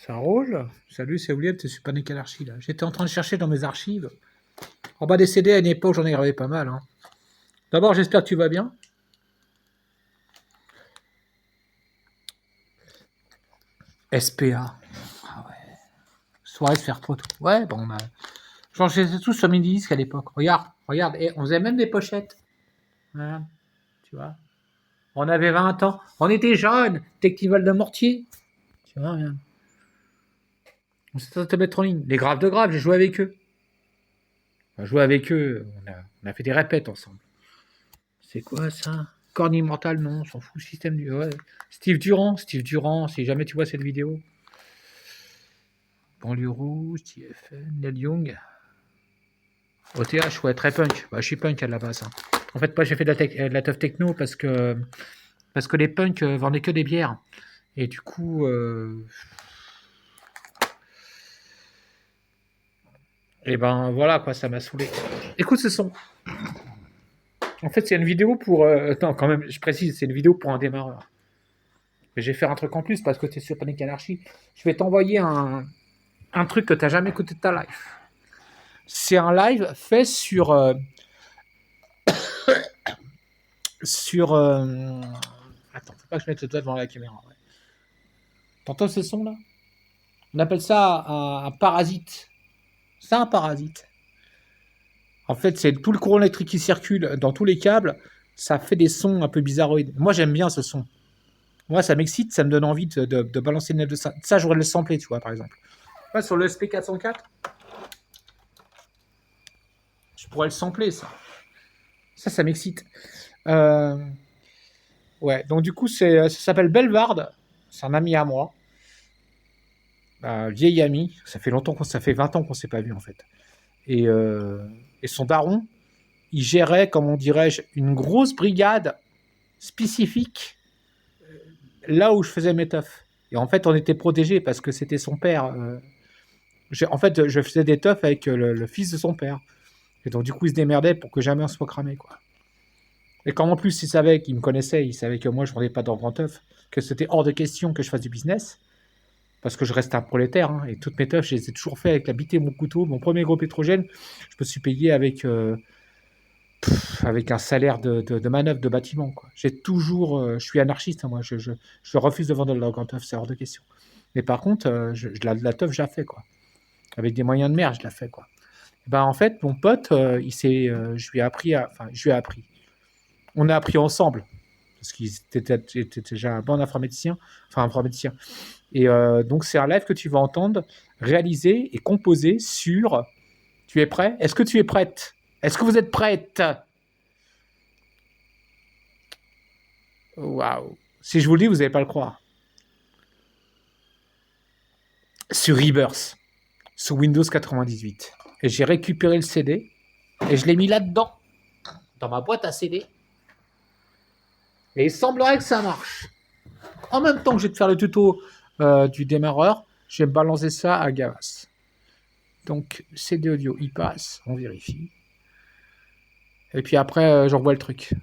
Ça roule. Salut, c'est William, t'es sur Panic Anarchy là. J'étais en train de chercher dans mes archives. En bas des CD, à une époque, j'en ai gravé pas mal. Hein. D'abord, j'espère que tu vas bien. SPA. Ah ouais. Soirée se faire pote. Ouais, bon, bah. J'en faisais tous sur mini disque à l'époque. Regarde. Et on faisait même des pochettes. Voilà. Tu vois. On avait 20 ans. On était jeunes. Technival de Mortier. Tu vois, regarde. On s'était à mettre en ligne. Les graves de graves, j'ai joué avec eux. On a joué avec eux. On a fait des répètes ensemble. C'est quoi ça? Corne Immortal, non, on s'en fout. Système du. Ouais. Steve Durand, si jamais tu vois cette vidéo. Banlieue Rouge, TFN, Neil Young. OTH, ouais, très punk. Bah, je suis punk à la base. Hein. En fait, moi, j'ai fait de la teuf techno parce que les punks vendaient que des bières. Et du coup. Et ben voilà, quoi, ça m'a saoulé. Écoute ce son. En fait, c'est une vidéo pour. Non, quand même, je précise, c'est une vidéo pour un démarreur. Mais je vais faire un truc en plus parce que tu es sur Panic Anarchy. Je vais t'envoyer un truc que tu n'as jamais écouté de ta life. C'est un live fait sur. Attends, faut pas que je mette le doigt devant la caméra. Ouais. T'entends ce son là? On appelle ça un parasite. C'est un parasite. En fait, c'est tout le courant électrique qui circule dans tous les câbles. Ça fait des sons un peu bizarroïdes. Moi, j'aime bien ce son. Moi, ça m'excite, ça me donne envie de balancer une note de ça. Ça, j'aurais le sampler, tu vois, par exemple. Ouais, sur le SP404, je pourrais le sampler, ça. Ça m'excite. Ouais, donc du coup, ça s'appelle Belvard. C'est un ami à moi. Vieil ami. Ça fait 20 ans qu'on s'est pas vu, en fait. Et son daron, il gérait, comme on dirait, une grosse brigade spécifique là où je faisais mes teufs. Et en fait, on était protégés parce que c'était son père. En fait, je faisais des teufs avec le fils de son père. Et donc, du coup, il se démerdait pour que jamais on soit cramé, quoi. Et quand en plus, il savait qu'il me connaissait, il savait que moi, je ne vendais pas d'ordre en teuf, que c'était hors de question que je fasse du business, parce que je reste un prolétaire, hein, et toutes mes teufs, je les ai toujours fait avec la bite et mon couteau. Mon premier gros pétrogène, je me suis payé avec un salaire de manœuvre de bâtiment, quoi. J'ai toujours... je suis anarchiste, hein, moi, je refuse de vendre de l'orgue en teuf, c'est hors de question. Mais par contre, la teuf, je la fais, quoi. Avec des moyens de merde, je la fais, quoi. Et ben, en fait, mon pote, je lui ai appris. On a appris ensemble, parce qu'il était déjà un bon informaticien. Et donc, c'est un live que tu vas entendre, réalisé et composé sur... Tu es prêt? Est-ce que tu es prête? Est-ce que vous êtes prête? Waouh! Si je vous le dis, vous n'allez pas le croire. Sur Rebirth, sur Windows 98. Et j'ai récupéré le CD, et je l'ai mis là-dedans, dans ma boîte à CD. Et il semblerait que ça marche. En même temps que je vais te faire le tuto du démarreur, je vais balancer ça à Gavas. Donc, CD audio, il passe, on vérifie. Et puis après, j'envoie le truc.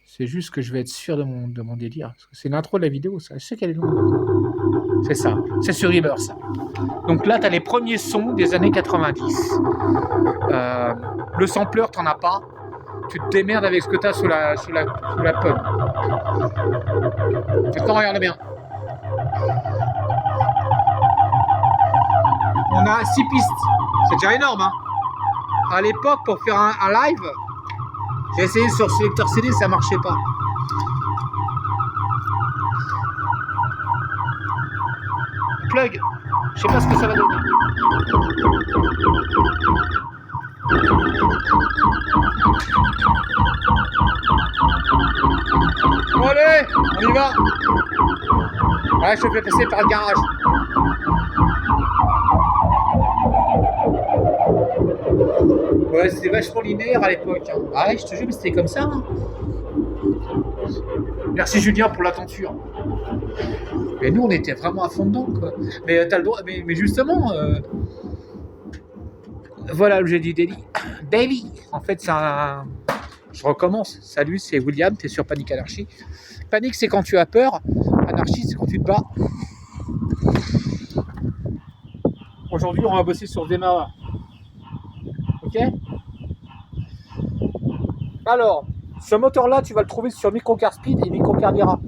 C'est juste que je vais être sûr de mon délire. Parce que c'est l'intro de la vidéo, ça. Je sais qu'elle est longue. C'est ça, c'est sur Reaver, ça. Donc là, tu as les premiers sons des années 90. Le sampler, t'en as pas. Tu te démerdes avec ce que tu as sous la pomme. Maintenant, regarde bien. On a 6 pistes. C'est déjà énorme, hein. À l'époque, pour faire un live, j'ai essayé sur ce lecteur CD, ça marchait pas. Plug, je sais pas ce que ça va donner. Bon, allez, on y va. Ouais, je te fais passer par le garage. Ouais, c'était vachement linéaire à l'époque. Hein. Ah ouais, je te jure, mais c'était comme ça. Hein. Merci Julien pour l'attention. Mais nous, on était vraiment à fond dedans, quoi. Mais t'as le droit. Mais justement, voilà l'objet du Daily. En fait, c'est un. Je recommence. Salut, c'est William. T'es sur Panic Anarchy. Panique, c'est quand tu as peur. Anarchie, c'est quand tu te bats. Aujourd'hui, on va bosser sur le démarreur. Ok? Alors, ce moteur-là, tu vas le trouver sur Microcar Speed et Microcar Dira.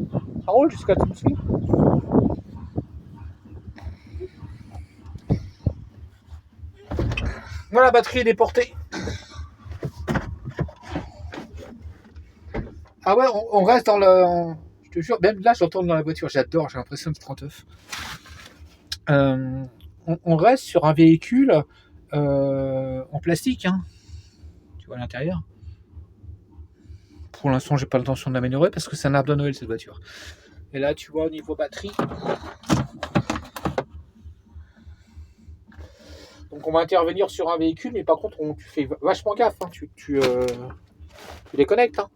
Ça roule jusqu'à tout de suite. Voilà, la batterie est déportée. Ah ouais, on reste dans le... Je te jure, même là, j'entends dans la voiture. J'adore, j'ai l'impression de 39. On reste sur un véhicule en plastique. Hein. Tu vois à l'intérieur. Pour l'instant, j'ai pas l'intention de l'améliorer parce que c'est un arbre de Noël cette voiture. Et là, tu vois, au niveau batterie. Donc, on va intervenir sur un véhicule, mais par contre, tu fais vachement gaffe. Hein. Tu déconnectes. Hein.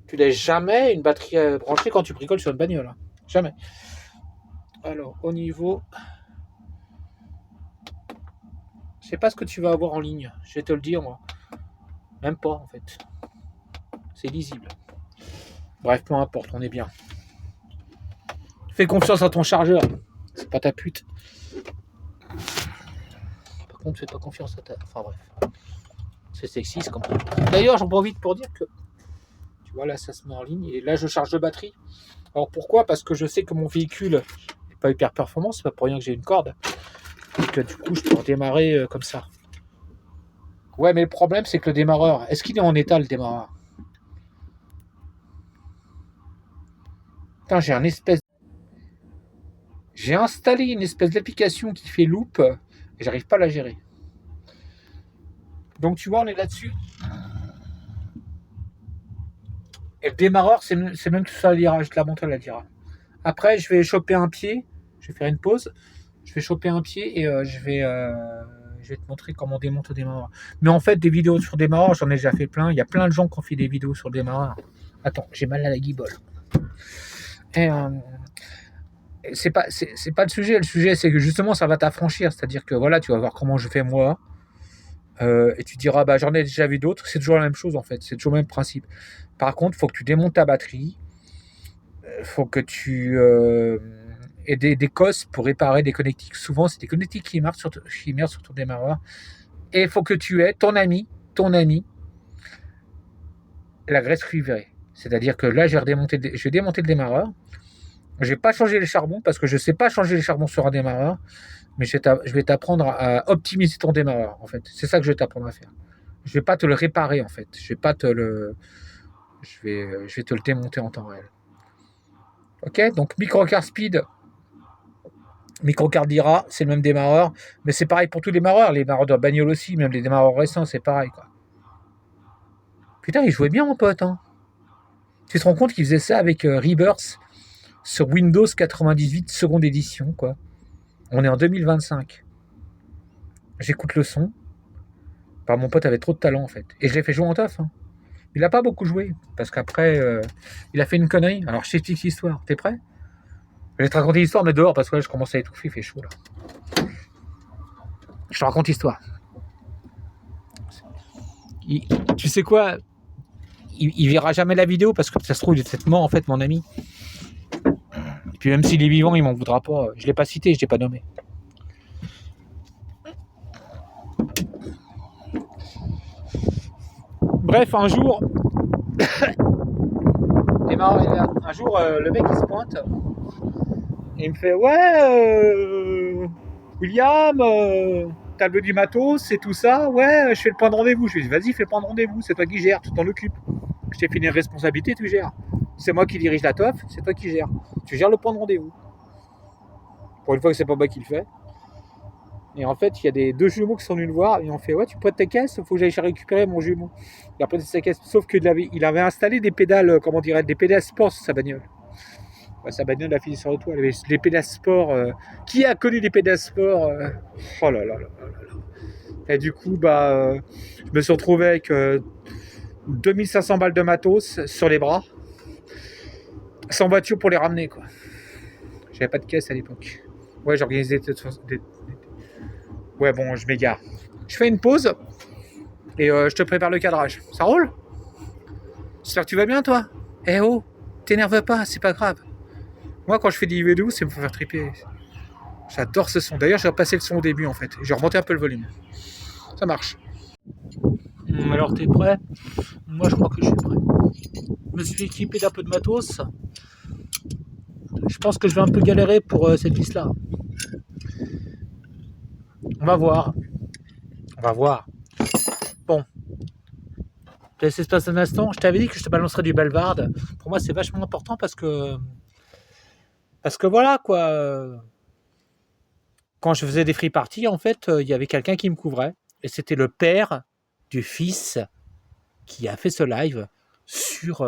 Tu laisses jamais une batterie branchée quand tu bricoles sur une bagnole. Hein. Jamais. Alors, au niveau... Je sais pas ce que tu vas avoir en ligne. Je vais te le dire, moi. Même pas, en fait. C'est lisible. Bref, peu importe, on est bien. Fais confiance à ton chargeur. C'est pas ta pute. Par contre, fais pas confiance à ta... Enfin, bref. C'est sexiste, comme ça. D'ailleurs, j'en profite pour dire que... Tu vois, là, ça se met en ligne. Et là, je charge de batterie. Alors, pourquoi? Parce que je sais que mon véhicule n'est pas hyper performant. C'est pas pour rien que j'ai une corde. Et que du coup, je peux redémarrer comme ça. Ouais, mais le problème, c'est que le démarreur... Est-ce qu'il est en état, le démarreur? Putain, j'ai installé une espèce d'application qui fait loop et j'arrive pas à la gérer. Donc tu vois, on est là-dessus. Et le démarreur, c'est même tout ça à Dira. Je te la montre à la Dira. Après, je vais choper un pied. Je vais faire une pause. Je vais choper un pied et je vais te montrer comment on démonte le démarreur. Mais en fait, des vidéos sur démarreur, j'en ai déjà fait plein. Il y a plein de gens qui ont fait des vidéos sur le démarreur. Attends, j'ai mal à la guibole. Et c'est pas le sujet. Le sujet, c'est que justement, ça va t'affranchir. C'est-à-dire que voilà, tu vas voir comment je fais moi. Et tu diras, bah, j'en ai déjà vu d'autres. C'est toujours la même chose en fait. C'est toujours le même principe. Par contre, il faut que tu démontes ta batterie. Il faut que tu aies des cosses pour réparer des connectiques. Souvent, c'est des connectiques qui merdent sur ton démarreur. Et il faut que tu aies ton ami, la graisse cuivrée. C'est-à-dire que là, je vais démonter le démarreur. Je vais pas changer les charbons parce que je sais pas changer les charbons sur un démarreur, mais je vais t'apprendre à optimiser ton démarreur en fait. C'est ça que je vais t'apprendre à faire. Je vais pas te le réparer en fait. Je vais te le démonter en temps réel. Ok, donc Microcar Speed, Microcar Dira, c'est le même démarreur, mais c'est pareil pour tous les démarreurs. Les démarreurs de bagnole aussi, même les démarreurs récents, c'est pareil quoi. Putain, il jouait bien mon pote. Hein. Tu te rends compte qu'il faisait ça avec Rebirth sur Windows 98 seconde édition quoi. On est en 2025. J'écoute le son. Bah, mon pote avait trop de talent en fait. Et je l'ai fait jouer en taf. Hein. Il n'a pas beaucoup joué. Parce qu'après, il a fait une connerie. Alors je t'explique l'histoire. T'es prêt? Je vais te raconter l'histoire, mais dehors, parce que là, je commence à étouffer, il fait chaud là. Je te raconte l'histoire. Tu sais quoi? Il verra jamais la vidéo parce que ça se trouve, il est peut-être mort en fait, mon ami. Et puis même s'il est vivant, il m'en voudra pas. Je l'ai pas cité, je l'ai pas nommé. Bref, un jour, le mec il se pointe et il me fait ouais, William, t'as le du matos, c'est tout ça, ouais, je fais le point de rendez-vous. Je lui dis vas-y, fais le point de rendez-vous, c'est toi qui gères, tu t'en occupes. Je t'ai filé une responsabilité, tu gères. C'est moi qui dirige la teuf, c'est toi qui gères. Tu gères le point de rendez-vous. Pour une fois que c'est pas moi qui le fais. Et en fait, il y a deux jumeaux qui sont venus le voir et on fait ouais, tu prêtes ta caisse, il faut que j'aille récupérer mon jumeau. Il a prêté sa caisse, sauf qu'il avait installé des pédales, des pédales sport sur sa bagnole. Ouais, sa bagnole a fini sur le toit, il avait des pédales sport. Qui a connu des pédales sport Oh là là là là là. Et du coup, je me suis retrouvé avec 2500 balles de matos sur les bras, sans voiture pour les ramener quoi. J'avais pas de caisse à l'époque. Ouais, j'organisais des... Ouais, bon, je m'égare. Je fais une pause et je te prépare le cadrage. Ça roule? J'espère que tu vas bien, toi? Eh oh, t'énerve pas, c'est pas grave. Moi, quand je fais des vidéos, c'est pour faire triper. J'adore ce son. D'ailleurs, j'ai repassé le son au début en fait. J'ai remonté un peu le volume. Ça marche. Alors, t'es prêt? Moi, je crois que je suis prêt. Je me suis équipé d'un peu de matos. Je pense que je vais un peu galérer pour cette liste-là. On va voir. On va voir. Bon. Je laisse espace un instant. Je t'avais dit que je te balancerais du Belvard. Pour moi, c'est vachement important parce que voilà quoi. Quand je faisais des free parties, en fait, il y avait quelqu'un qui me couvrait. Et c'était le père du fils qui a fait ce live sur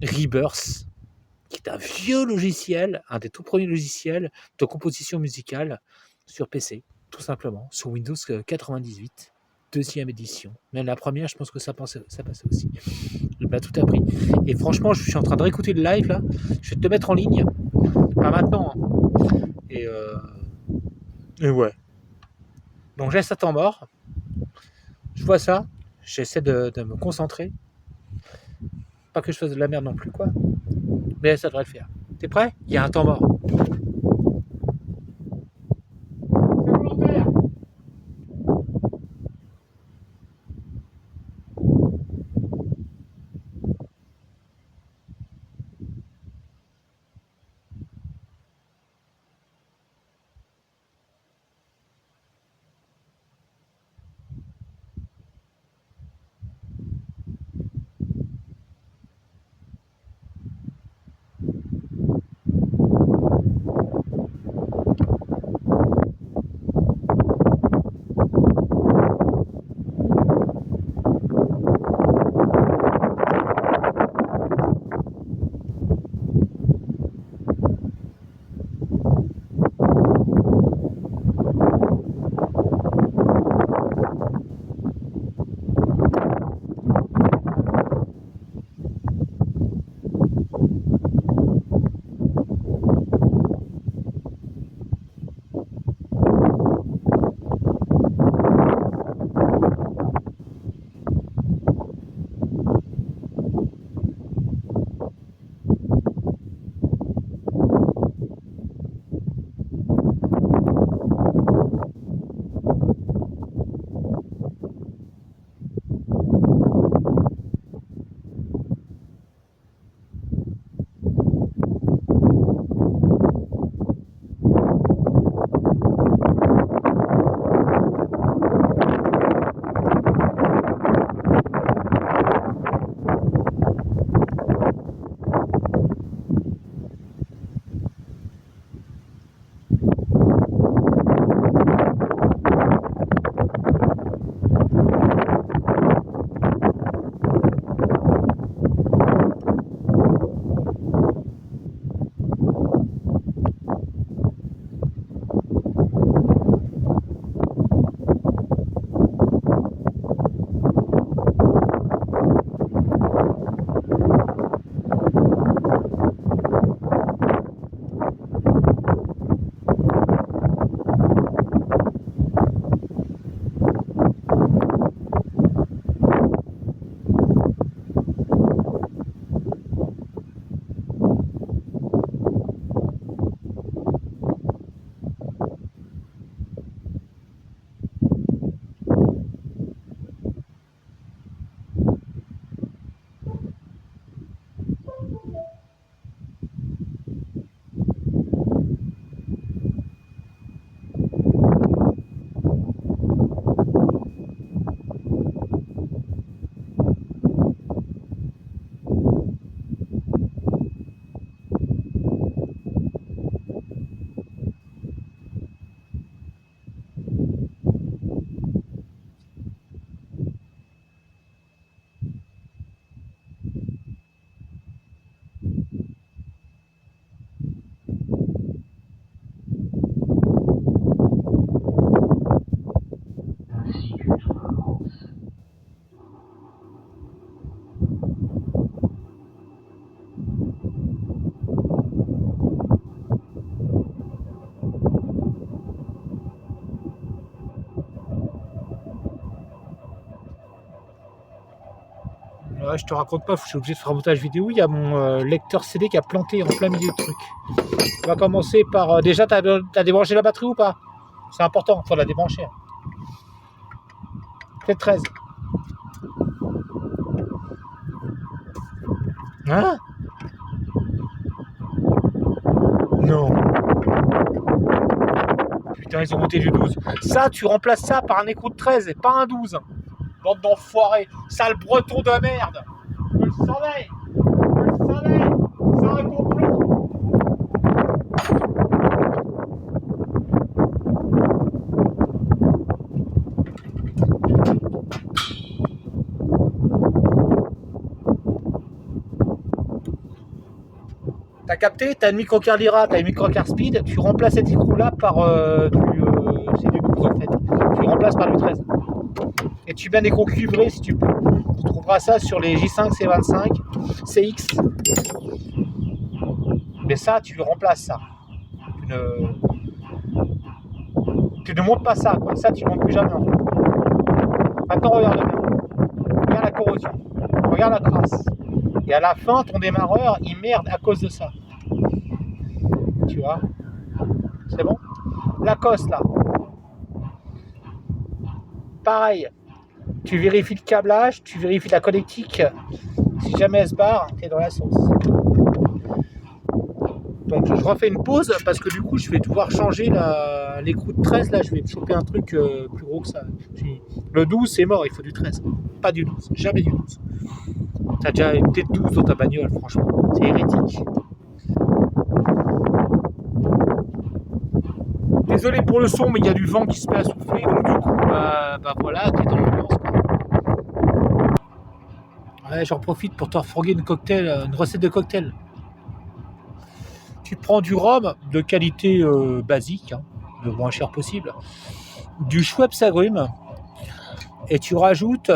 Rebirth, qui est un vieux logiciel, un des tout premiers logiciels de composition musicale sur PC, tout simplement, sur Windows 98, deuxième édition. Même la première, je pense que ça passait aussi. Il m'a tout appris. Et franchement, je suis en train de réécouter le live là. Je vais te mettre en ligne, pas maintenant. Hein. Et ouais. Donc j'ai ça temps mort. Je vois ça. J'essaie de me concentrer. Pas que je fasse de la merde non plus, quoi. Mais ça devrait le faire. T'es prêt? Il y a un temps mort. C'est volontaire. je te raconte pas, je suis obligé de faire un montage vidéo. Il y a mon lecteur CD qui a planté en plein milieu de truc. On va commencer par... déjà, t'as débranché la batterie ou pas? C'est important, faut la débrancher. Peut-être 13. Hein? Non. Putain, ils ont monté du 12. Ça, tu remplaces ça par un écrou de 13 et pas un 12. Bande d'enfoirés. Sale breton de merde. Je le savais. Je le savais. C'est un complot. T'as capté? T'as une micro-car Lyra, t'as une micro-car Speed, tu remplaces cet écrou-là par c'est du 12 en fait. Tu le remplaces par du 13. Et tu mets un écrou cuivré si tu peux. Tu trouveras ça sur les J5, C25, CX. Mais ça, tu le remplaces ça. Tu ne montes pas ça, quoi. Ça, tu ne montes plus jamais en fait. Maintenant, regarde bien. Regarde la corrosion. Regarde la trace. Et à la fin, ton démarreur, il merde à cause de ça. Tu vois? C'est bon? Lacoste, là. Pareil. Tu vérifies le câblage, tu vérifies la connectique. Si jamais elle se barre, t'es dans la sauce. Donc je refais une pause parce que du coup je vais devoir changer l'écrou de 13. Là je vais choper un truc plus gros que ça. Le 12 c'est mort, il faut du 13. Pas du 12, jamais du 12. T'as déjà peut-être 12 dans ta bagnole, franchement. C'est hérétique. Désolé pour le son, mais il y a du vent qui se met à souffler. Donc du coup, bah voilà, t'es dans l'ambiance. Ouais, j'en profite pour te refourguer une recette de cocktail. Tu prends du rhum de qualité basique, hein, le moins cher possible, du Schweppes agrumes, et tu rajoutes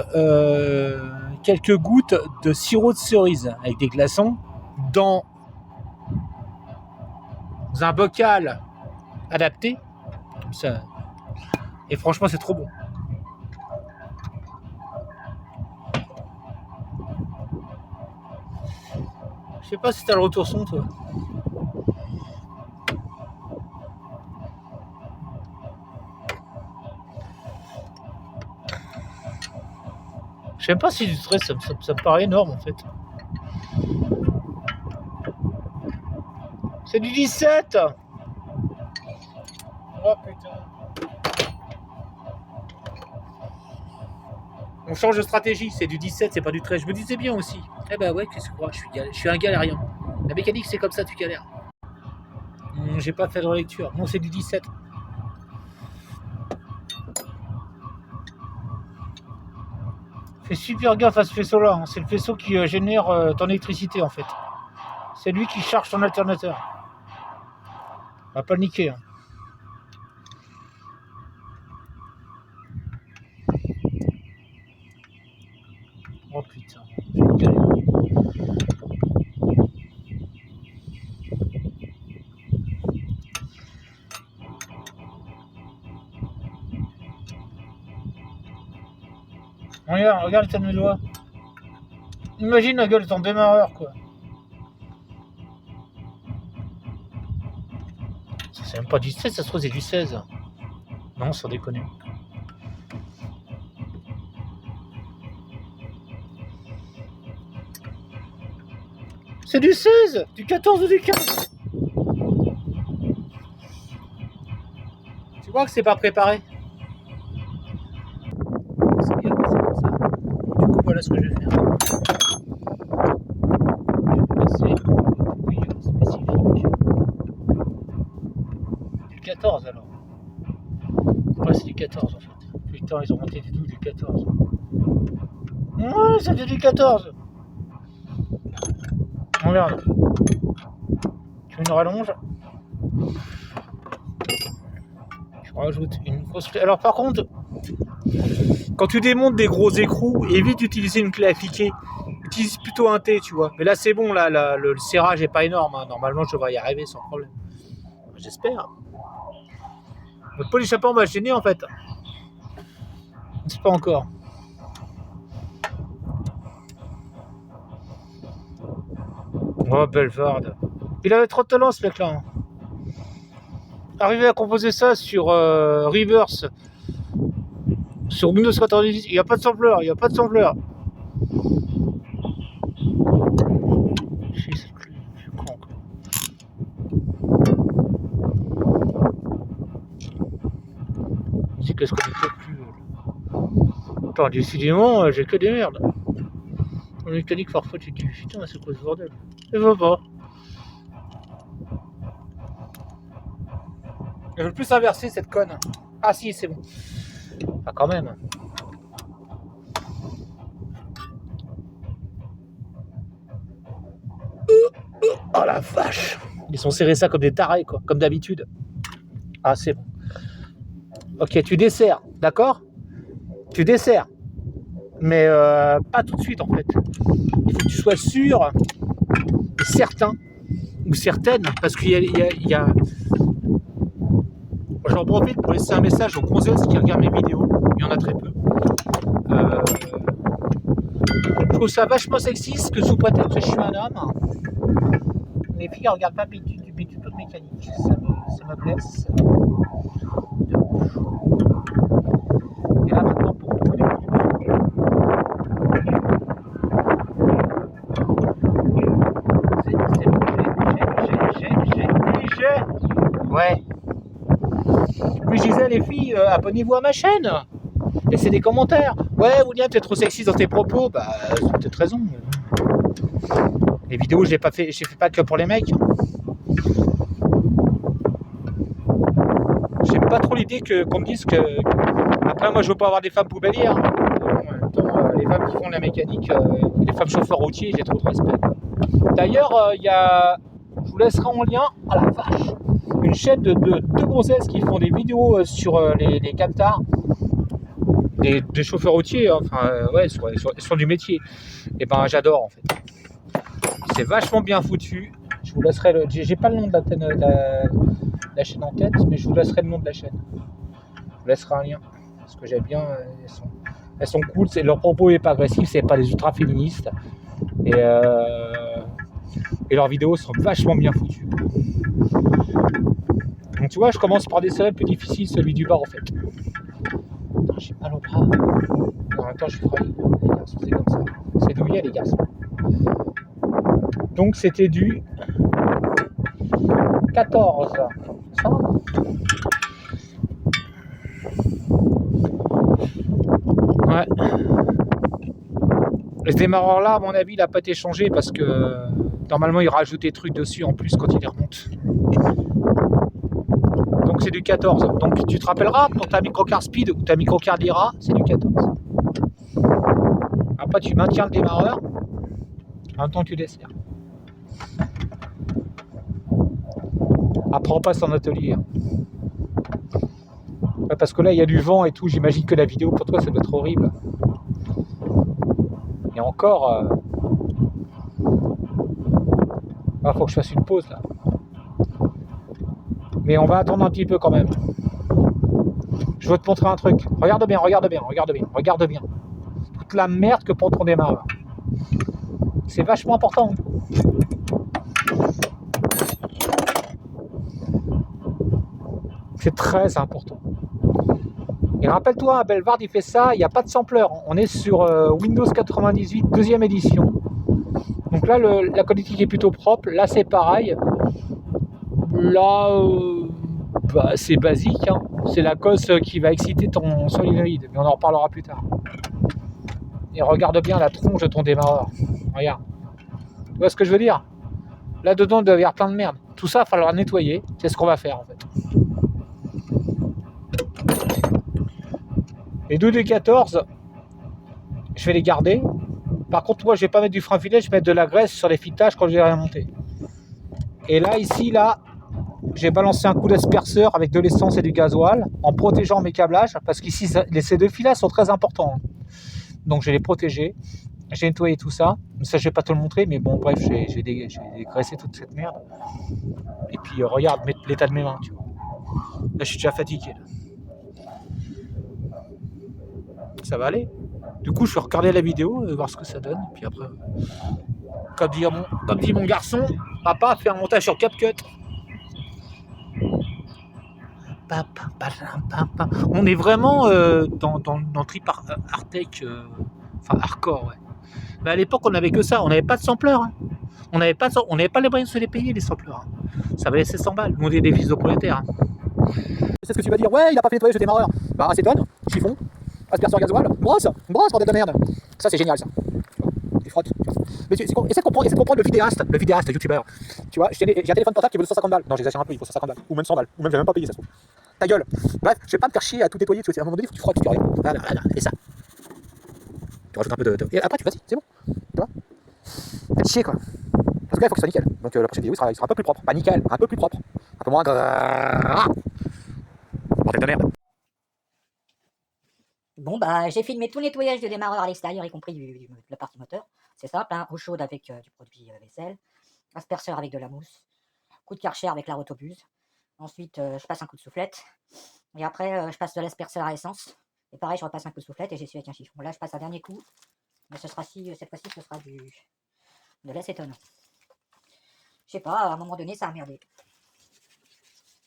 quelques gouttes de sirop de cerise avec des glaçons dans un bocal adapté. Comme ça. Et franchement, c'est trop bon. Je sais pas si t'as le retour son, toi. Je sais pas si du 13, ça me paraît énorme en fait. C'est du 17. Oh putain. On change de stratégie, c'est du 17, c'est pas du 13. Je me disais bien aussi. Eh ben ouais, qu'est-ce que tu crois, je suis un galérien. La mécanique c'est comme ça, tu galères. J'ai pas fait de relecture. Non, c'est du 17. Fais super gaffe à ce faisceau-là. Hein. C'est le faisceau qui génère ton électricité en fait. C'est lui qui charge ton alternateur. On va pas le niquer. Hein. Oh putain. Regarde l'état de mes doigts. Imagine la gueule de ton démarreur quoi. C'est même pas du 16, ça se trouve c'est du 16. Non, sans déconner. C'est du 16, du 14 ou du 15. Tu vois que c'est pas préparé. C'est bien que c'est comme ça. Du coup, voilà ce que je vais faire. Je vais passer au bouillon spécifique. Du 14 alors. Ouais, c'est du 14 en fait. Putain, ils ont monté du 12 du 14. Ouais, c'était du 14. Regarde. Tu veux une rallonge? Je rajoute une grosse clé. Alors par contre, quand tu démontes des gros écrous, évite d'utiliser une clé à cliquer. Utilise plutôt un T, tu vois. Mais là c'est bon, là, le serrage est pas énorme. Hein. Normalement je devrais y arriver sans problème. J'espère. Le pot d'échappement m'a gêné en fait. Je ne sais pas encore. Oh, Belvard. Il avait trop de talent, ce mec-là. Arriver à composer ça sur Reverse, sur Windows 98, il n'y a pas de sampler, il n'y a pas de sampler. Je suis con, quoi. C'est qu'est-ce qu'on était plus. Attends, décidément, j'ai que des merdes. En mécanique, parfois, tu te dis, putain, c'est quoi ce bordel? Ça va pas. Je veux plus inverser cette conne. Ah si, c'est bon. Ah, quand même. Oh la vache. Ils sont serrés ça comme des tarés, quoi, comme d'habitude. Ah, c'est bon. Ok, tu desserres, d'accord? Tu desserres. Mais pas tout de suite, en fait. Il faut que tu sois sûr, certain, ou certaine, parce qu'il y a... J'en profite pour laisser un message aux gonzesses qui regardent mes vidéos. Il y en a très peu. Je trouve ça vachement sexiste que sous prétexte que je suis un homme, les filles ne regardent pas du tout de mécanique. Ça me blesse. Et là maintenant pour trouver ouais. Puis je disais les filles, abonnez-vous à ma chaîne. Laissez des commentaires. Ouais, William, t'es trop sexiste dans tes propos. Bah, t'as peut-être raison. Les vidéos, j'ai fait pas que pour les mecs. J'aime pas trop l'idée qu'on me dise que. Après, moi, je veux pas avoir des femmes poubellières. En même temps, les femmes qui font de la mécanique, les femmes chauffeurs routiers, j'ai trop de respect. D'ailleurs, il y a. Je vous laisserai en lien. Ah la vache! Une chaîne de deux gonzesses qui font des vidéos sur les camtars. Des chauffeurs routiers, enfin, ouais, sur du métier. Et ben, j'adore en fait. C'est vachement bien foutu. Je vous laisserai le. J'ai pas le nom de la chaîne en tête, mais je vous laisserai le nom de la chaîne. Je vous laisserai un lien. Parce que j'aime bien. Elles sont cool. Leur propos n'est pas agressif, c'est pas des ultra féministes. Et leurs vidéos sont vachement bien foutues. Donc tu vois, je commence par des sols plus difficiles, celui du bas en fait. Putain, j'ai mal au bras. En même temps, je suis fragile. Les garçons, c'est comme ça. C'est douillet, les garçons. Donc c'était du 14. Ça va ? Ouais. Et ce démarreur là, à mon avis, il n'a pas été changé parce que normalement il rajoute des trucs dessus en plus quand il les remonte. Donc c'est du 14. Donc tu te rappelleras pour ta microcar speed ou ta microcar Lyra, c'est du 14. Après tu maintiens le démarreur, en même temps tu desserres. Après on passe en atelier. Ouais, parce que là il y a du vent et tout, j'imagine que la vidéo pour toi ça doit être horrible. Et encore, faut que je fasse une pause là. Mais on va attendre un petit peu quand même. Je veux te montrer un truc. Regarde bien. Toute la merde que prend ton démarreur. C'est vachement important. C'est très important. Et rappelle-toi, Belvard il fait ça, il n'y a pas de sampler. On est sur Windows 98, deuxième édition. Donc là, la qualité est plutôt propre. Là, c'est pareil. Là, c'est basique. Hein. C'est la cosse qui va exciter ton solénoïde. Mais on en reparlera plus tard. Et regarde bien la tronche de ton démarreur. Regarde. Tu vois ce que je veux dire? Là-dedans, il doit y avoir plein de merde. Tout ça, il va falloir nettoyer. C'est ce qu'on va faire, en fait. Les deux des 14, je vais les garder. Par contre, moi, je vais pas mettre du frein filet, je vais mettre de la graisse sur les fittages quand je vais remonter. Et là, ici, j'ai balancé un coup d'asperceur avec de l'essence et du gasoil en protégeant mes câblages parce qu'ici, ces deux fils-là sont très importants. Donc, je vais les protéger. J'ai nettoyé tout ça. Ça, je vais pas te le montrer, mais bon, bref, j'ai dégraissé toute cette merde. Et puis, regarde l'état de mes mains, tu vois. Là, je suis déjà fatigué. Là. Ça va aller? Du coup, je vais regarder la vidéo et voir ce que ça donne. Puis après, comme dit mon garçon, papa fait un montage sur CapCut. On est vraiment dans le trip art tech, enfin hardcore, ouais. Mais à l'époque, on n'avait que ça, on n'avait pas de sampler. Hein. On n'avait pas les moyens de se les payer, les sampleurs. Hein. Ça valait 700 balles. Nous, on est des fils de prolétaires. Hein. C'est ce que tu vas dire. Ouais, il a pas fait nettoyer ce démarreur. Bah, acétone, chiffon, aspersion gasoil, brosse, bordel de merde. Ça, c'est génial, ça. Tu frottes. Mais essaie de comprendre le vidéaste, youtubeur. Tu vois, j'ai un téléphone portable qui vaut 150 balles. Non, j'exagère un peu, il faut 150 balles. Ou même 100 balles. Ou même, j'ai même pas payé, ça se trouve. Ta gueule. Bref, je vais pas me faire chier à tout nettoyer. À un moment donné, faut que tu frottes. Tu regardes. Voilà, et ça. Tu rajoutes un peu de. Et après, vas-y, c'est bon. Tu vois. Faites chier, quoi. En tout cas, il faut que ce soit nickel. Donc, la prochaine vidéo sera un peu plus propre. Pas nickel, un peu plus propre. Un peu moins gras. Bordel de merde. Bon, bah, j'ai filmé tout le nettoyage de démarreur à l'extérieur, y compris de la partie moteur. C'est simple, hein, eau chaude avec du produit vaisselle, asperceur avec de la mousse, coup de Karcher avec la rotobuse. Ensuite, je passe un coup de soufflette. Et après, je passe de l'asperceur à essence. Et pareil, je repasse un coup de soufflette et j'essuie avec un chiffon. Là, je passe un dernier coup. Mais cette fois-ci, ce sera de l'acétone. Je sais pas, à un moment donné, ça a merdé.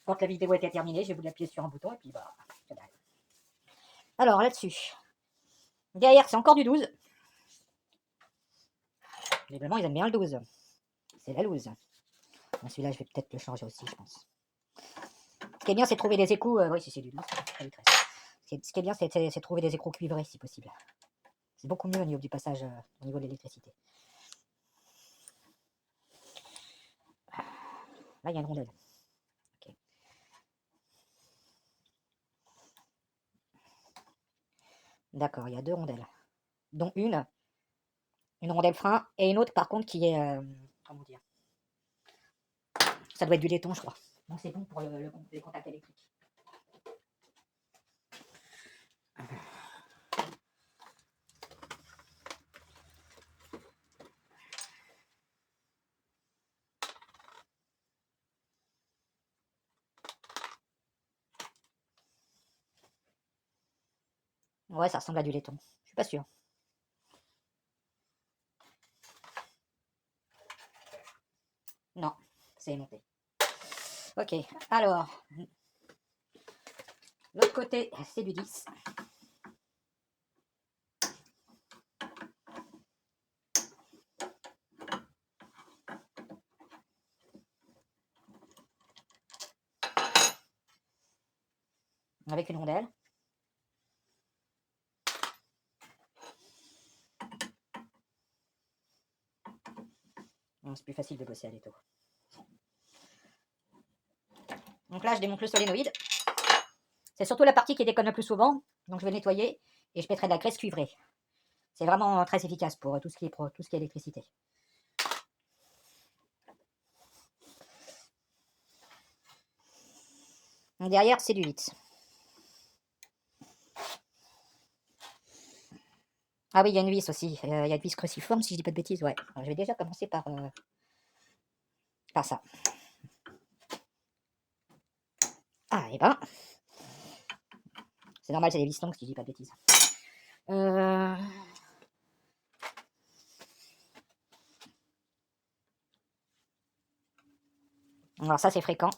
Quand la vidéo était terminée, j'ai voulu appuyer sur un bouton et puis bah, que dalle. Alors là-dessus, derrière, c'est encore du 12. Visiblement, ils aiment bien le 12. C'est la loose. Bon, celui-là, je vais peut-être le changer aussi, je pense. Ce qui est bien, c'est trouver des écrous. Oui, si c'est du 12. Ce qui est bien, c'est trouver des écrous cuivrés, si possible. C'est beaucoup mieux au niveau du passage, au niveau de l'électricité. Là, il y a une rondelle. Okay. D'accord, il y a deux rondelles. Dont une rondelle frein, et une autre, par contre, qui est... comment dire? Ça doit être du laiton, je crois. Donc c'est bon pour les contacts électriques. Ouais, ça ressemble à du laiton. Je suis pas sûr. Non, c'est monté. Ok, alors... L'autre côté, c'est du 10. Avec une rondelle. C'est plus facile de bosser à l'étau. Donc là, je démonte le solénoïde. C'est surtout la partie qui déconne le plus souvent. Donc je vais nettoyer et je mettrai de la graisse cuivrée. C'est vraiment très efficace pour tout ce qui est électricité. Donc derrière, c'est du 8. Ah oui, il y a une vis aussi. Il y a une vis cruciforme, si je dis pas de bêtises. Ouais. Alors, je vais déjà commencer par ça. Ah, et ben. C'est normal, c'est des vistons, si je dis pas de bêtises. Alors ça, c'est fréquent.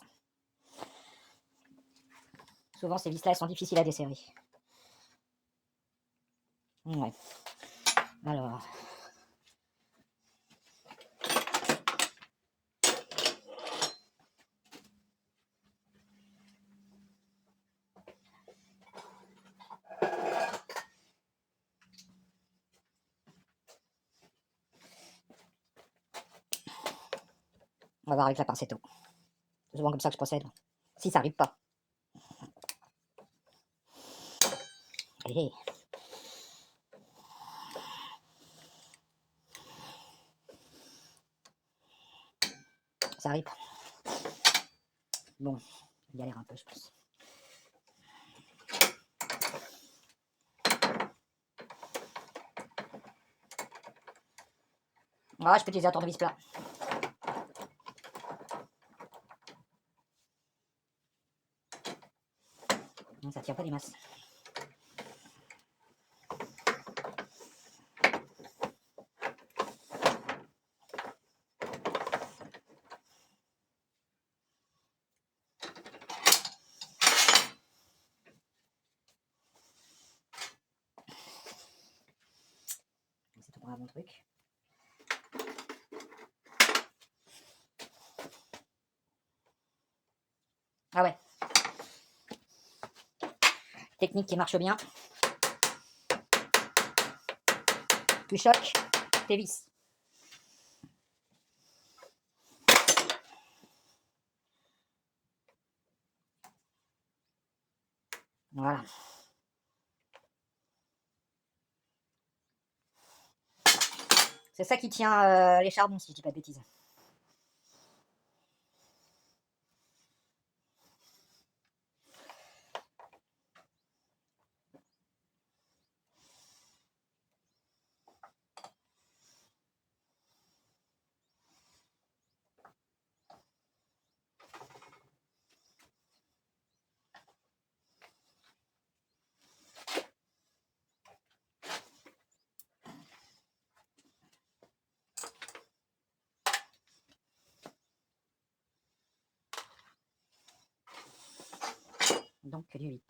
Souvent, ces vis-là, elles sont difficiles à desserrer. Ouais. Alors... On va voir avec la pincetto. C'est souvent comme ça que je procède. Si ça arrive pas. Allez. Ça arrive. Bon, il galère un peu, je pense. Ah, je peux utiliser un tournevis plat. Ça tient pas des masses. truc. Ah ouais. Technique qui marche bien. Tu choques tes vis. Voilà. C'est ça qui tient les charbons, si je dis pas de bêtises. Donc que du 8.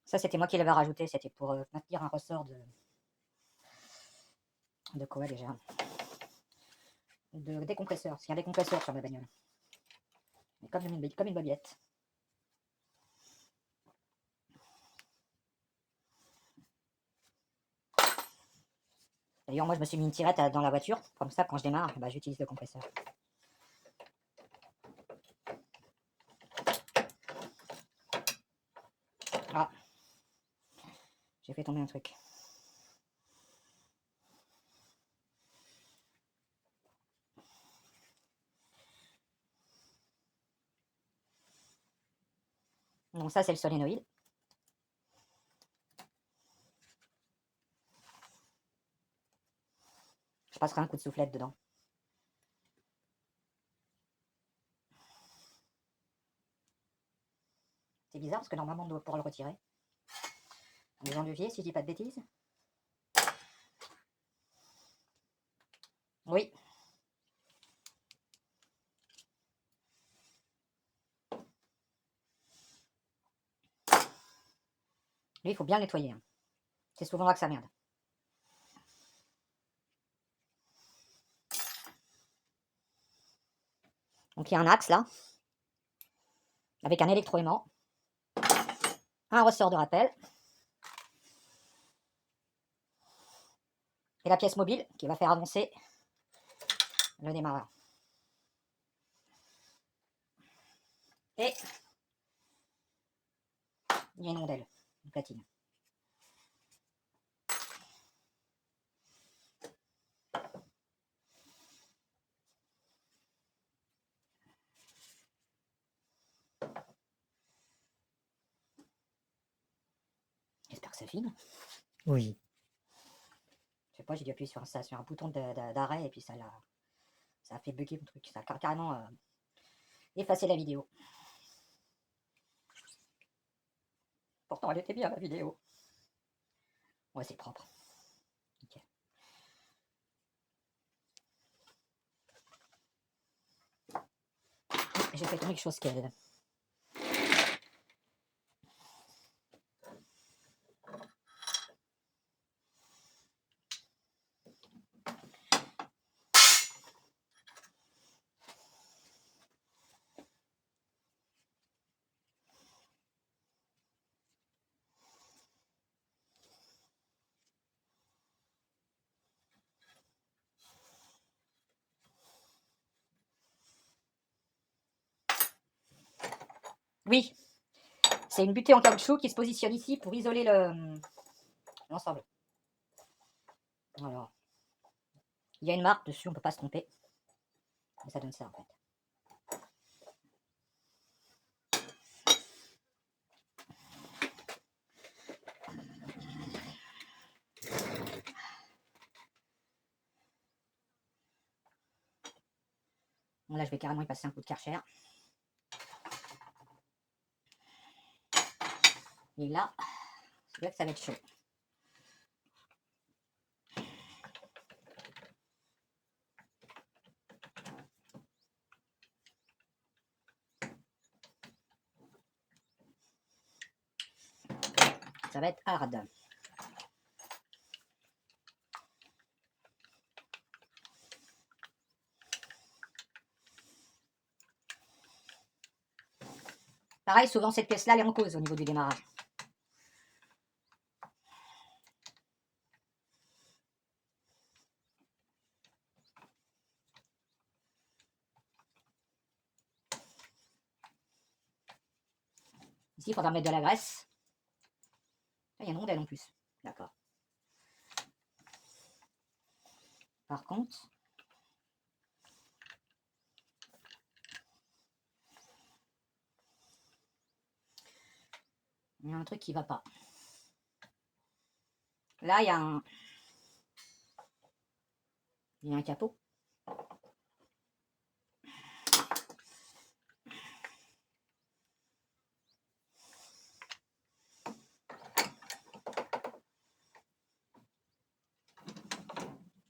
Ça, c'était moi qui l'avais rajouté. C'était pour maintenir un ressort de quoi déjà? De décompresseur. Parce qu'il y a un décompresseur sur ma bagnole. Mais comme une bobbiette. D'ailleurs, moi, je me suis mis une tirette dans la voiture. Comme ça, quand je démarre, bah, j'utilise le compresseur. Ah, j'ai fait tomber un truc. Donc ça, c'est le solénoïde. Je passerai un coup de soufflette dedans. C'est bizarre parce que normalement, on doit pouvoir le retirer. Les enleviers, si je dis pas de bêtises. Oui. Lui, il faut bien le nettoyer. Hein. C'est souvent là que ça merde. Donc il y a un axe là, avec un électroaimant, un ressort de rappel, et la pièce mobile qui va faire avancer le démarreur. Et il y a une rondelle, une platine. J'espère que ça filme. Oui. Je sais pas, j'ai dû appuyer sur un bouton d'arrêt et puis ça a fait bugger mon truc. Ça a carrément effacé la vidéo. Pourtant, elle était bien la vidéo. Ouais, c'est propre. Okay. J'ai fait quelque chose qu'elle. Oui, c'est une butée en caoutchouc qui se positionne ici pour isoler l'ensemble. Alors, il y a une marque dessus, on ne peut pas se tromper. Mais ça donne ça en fait. Bon, là, je vais carrément y passer un coup de Karcher. Et là, vois que ça va être chaud. Ça va être hard. Pareil, souvent cette pièce-là, elle est en cause au niveau du démarrage. Ici, il faudra mettre de la graisse. Il y a une rondelle en plus. D'accord. Par contre, il y a un truc qui va pas. Là, il y a un capot.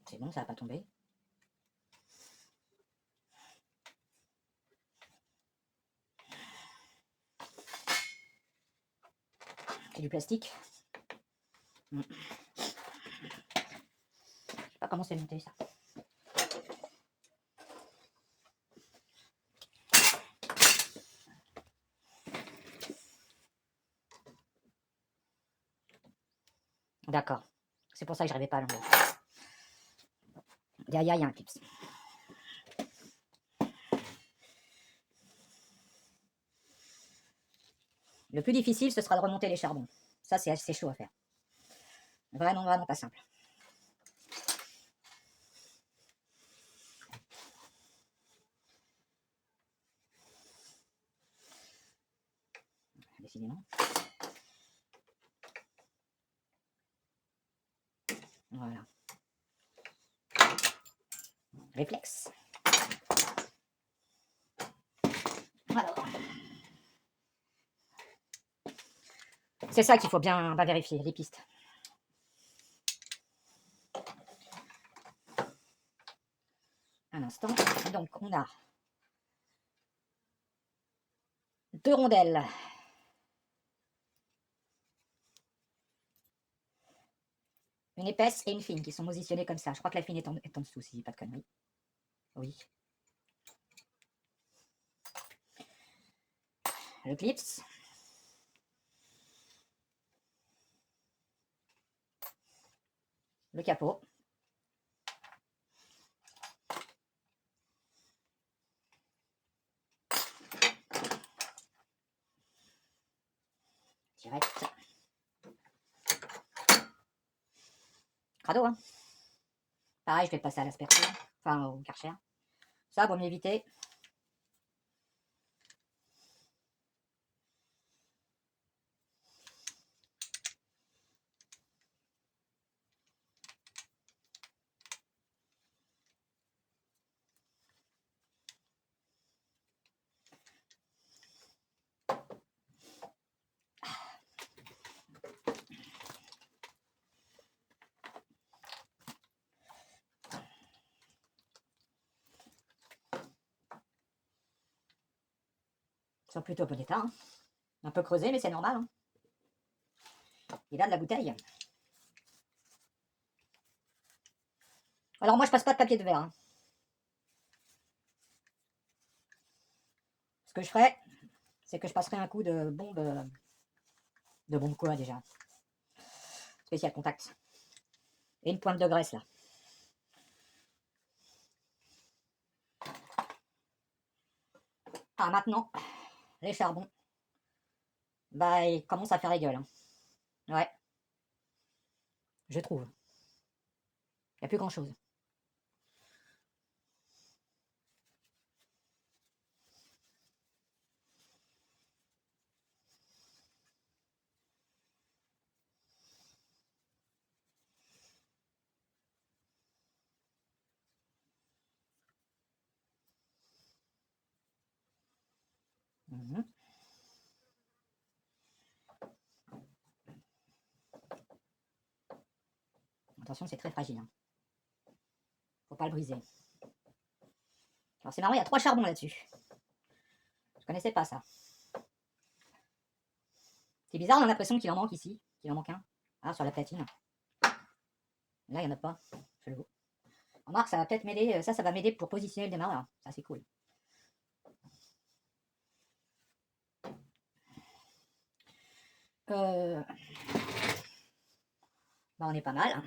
C'est bon, ça va pas tomber. C'est du plastique. Je sais pas comment c'est monté ça. D'accord. C'est pour ça que je n'arrivais pas à l'enlever. Derrière, il y a un clips. Le plus difficile, ce sera de remonter les charbons. Ça, c'est assez chaud à faire. Vraiment, vraiment pas simple. Décidément. Voilà. Réflexe. Alors. C'est ça qu'il faut bien vérifier, les pistes. Un instant. Donc, on a 2 rondelles. Une épaisse et une fine qui sont positionnées comme ça. Je crois que la fine est en dessous, si je dis pas de conneries. Oui. Le clips. Le capot. Direct. Crado, hein. Pareil, je vais le passer à l'aspersion. Enfin, au Karcher. Ça, vaut mieux éviter. Ils sont plutôt bon état. Hein. Un peu creusé, mais c'est normal. Hein. Il a de la bouteille. Alors moi, je passe pas de papier de verre. Hein. Ce que je ferais, c'est que je passerai un coup de bombe. De bombe quoi déjà? Spécial contact. Et une pointe de graisse là. Ah, maintenant, les charbons. Bah, ils commencent à faire les gueules. Hein. Ouais. Je trouve. Il n'y a plus grand chose. Mhm. attention, c'est très fragile. Hein. Faut pas le briser. Alors c'est marrant, il y a 3 charbons là-dessus. Je connaissais pas ça. C'est bizarre, on a l'impression qu'il en manque ici. Qu'il en manque un. Ah, sur la platine. Là, il n'y en a pas. Chelou. Remarque, ça va peut-être m'aider. Ça va m'aider pour positionner le démarreur. Ça, c'est cool. Bah, on est pas mal.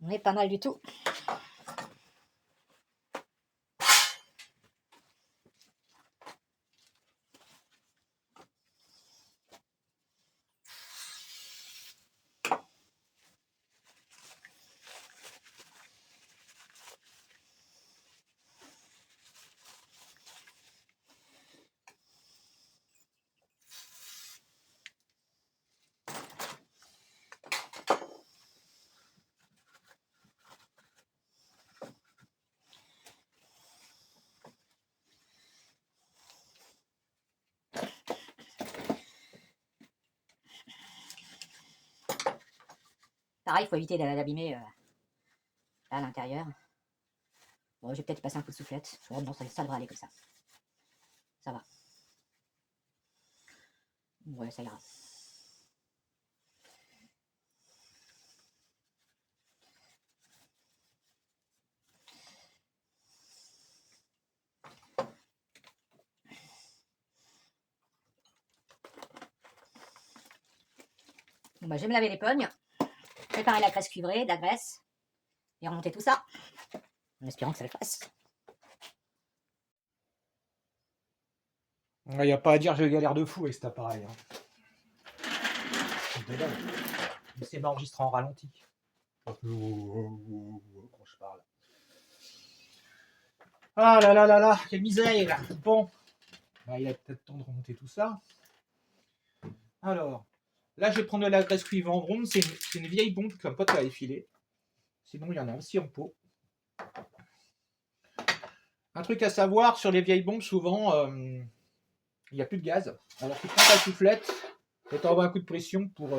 On est pas mal du tout. Pareil, il faut éviter d'abîmer à l'intérieur. Bon, j'ai peut-être passé un coup de soufflette. Oh, non, ça devrait aller comme ça. Ça va. Ouais, ça ira. Bon, bah, je vais me laver les pognes, préparer la graisse cuivrée, de la graisse, et remonter tout ça, en espérant que ça le fasse. Il n'y a pas à dire, je galère de fou avec cet appareil. Hein. C'est m'enregistre en ralenti. Quand je parle. Ah là là là là, quelle misère. Bon, bah, il a peut-être temps de remonter tout ça. Alors, là, je vais prendre de la graisse cuivre en ronde. C'est une vieille bombe qu'un pote avait filée. Sinon, il y en a aussi en pot. Un truc à savoir sur les vieilles bombes, souvent, il n'y a plus de gaz. Alors, tu prends ta soufflette et tu envoies un coup de pression pour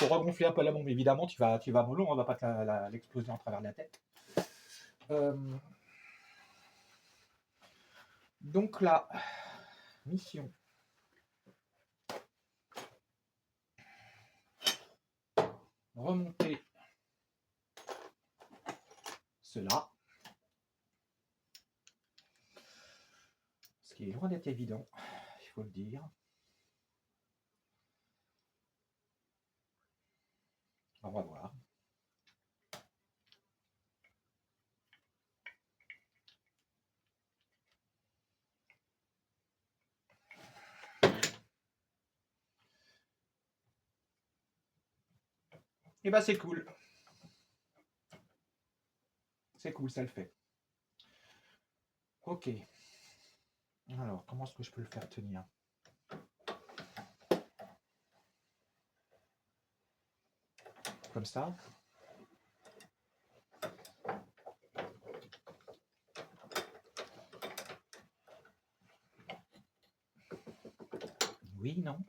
regonfler un peu la bombe. Évidemment, tu vas mollo, on ne va pas l'exploser en travers de la tête. Donc, la mission. Remonter cela. Ce qui est loin d'être évident, il faut le dire. On va voir. Et bah c'est cool. C'est cool, ça le fait. Ok. Alors, comment est-ce que je peux le faire tenir? Comme ça. Oui, non.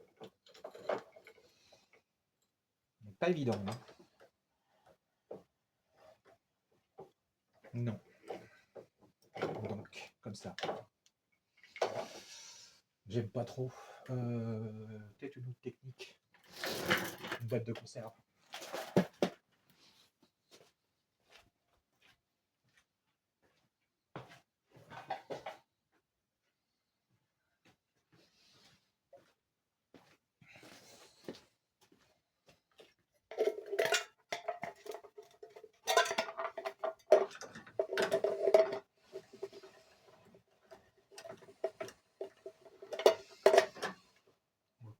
Pas évident. Hein. Non. Donc, comme ça. J'aime pas trop. Peut-être une autre technique. Une boîte de conserve.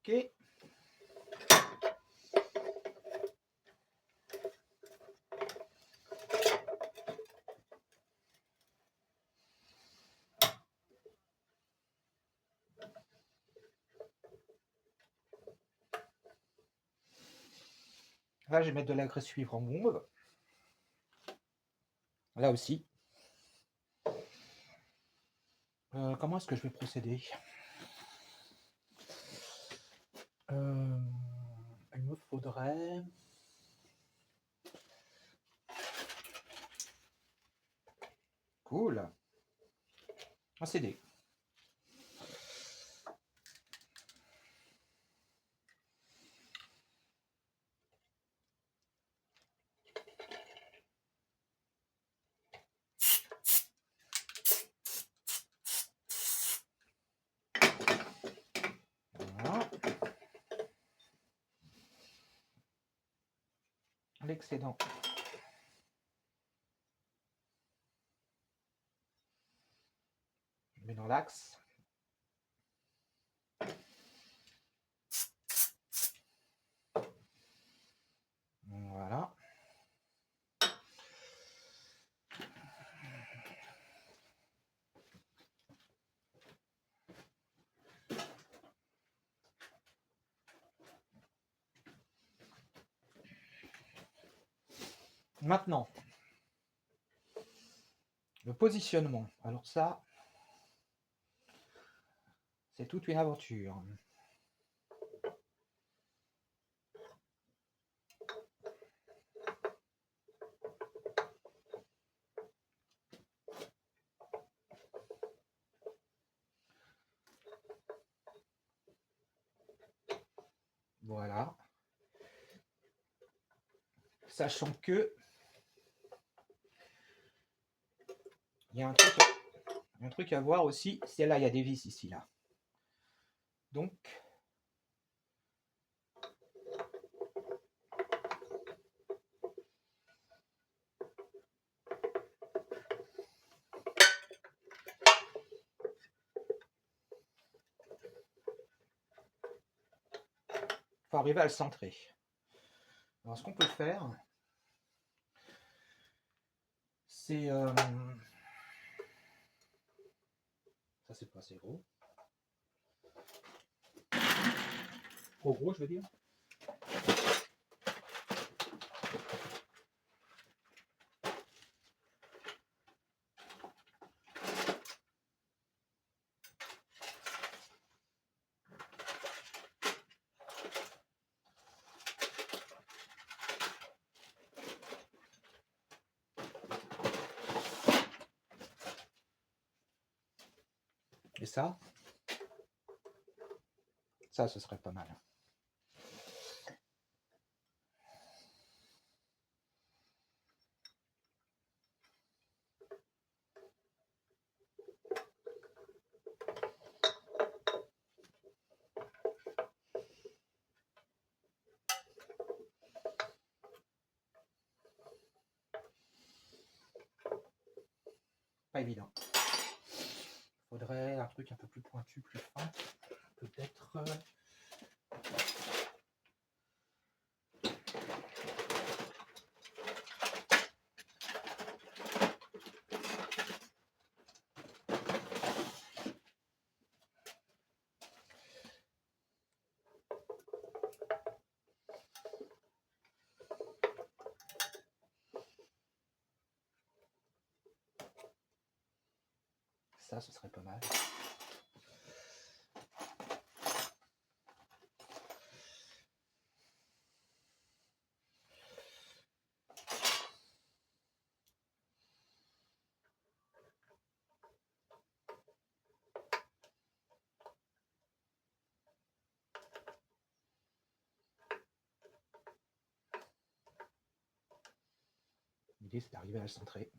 Ok. Là, je vais mettre de la graisse suivre en bombe. Là aussi. Comment est-ce que je vais procéder? Il me faudrait... Cool. Un CD. Voilà. L'excédent. Je mets dans l'axe. Voilà. Maintenant, le positionnement. Alors ça, c'est toute une aventure. Voilà. Sachant que il y a un truc à voir aussi, c'est là, il y a des vis ici, là. Donc, faut arriver à le centrer. Alors, ce qu'on peut faire, c'est... ça, c'est pas assez gros. Trop gros, je veux dire. Et ça, ce serait pas mal. Pas évident. Faudrait un truc un peu plus pointu, plus fin. Peut-être... ça, ce serait pas mal. L'idée, c'est d'arriver à le centrer.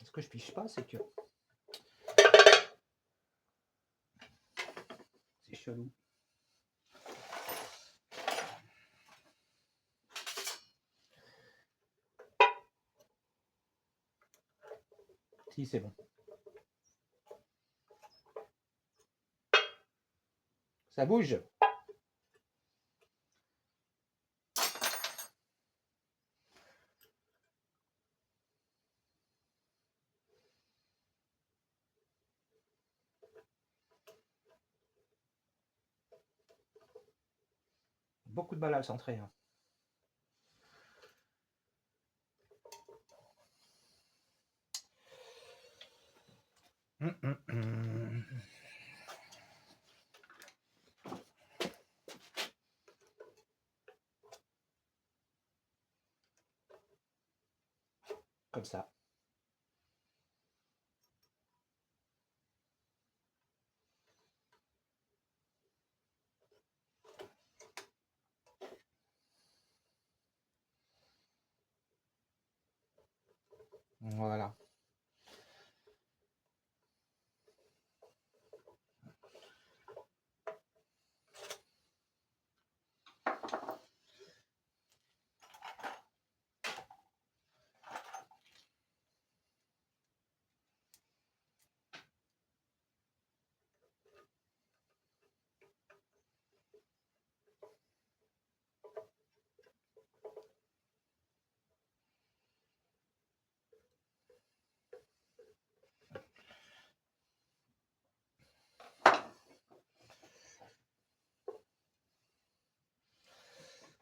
Ce que je piche pas, c'est que... c'est chelou. Si, c'est bon. Ça bouge. beaucoup de mal à le centrer. Hein. Comme ça. Voilà.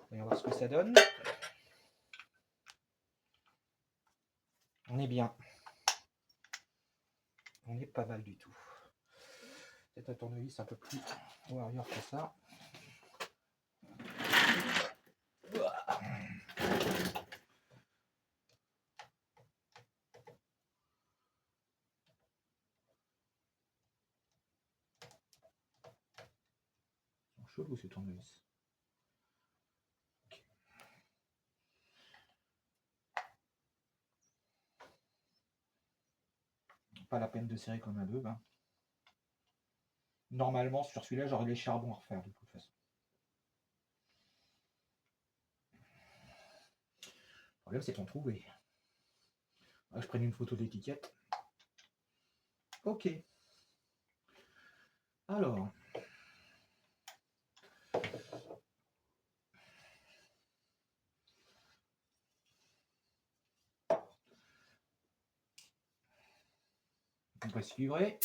Voyons voir ce que ça donne. On est bien. On est pas mal du tout. C'est un tournevis un peu plus warrior que ça. Ils sont chelous ces tournevis. Okay. Pas la peine de serrer comme un bœuf. Hein. Normalement, sur celui-là, j'aurais les charbons à refaire de toute façon. Le problème, c'est qu'on trouver. Je prenne une photo d'étiquette. Ok. Alors. On va suivre. Okay.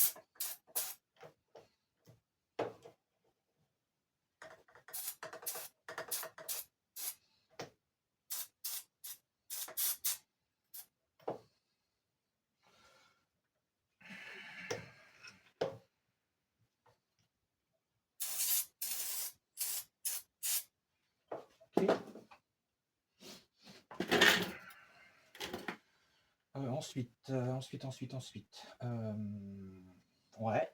Ensuite. Ouais.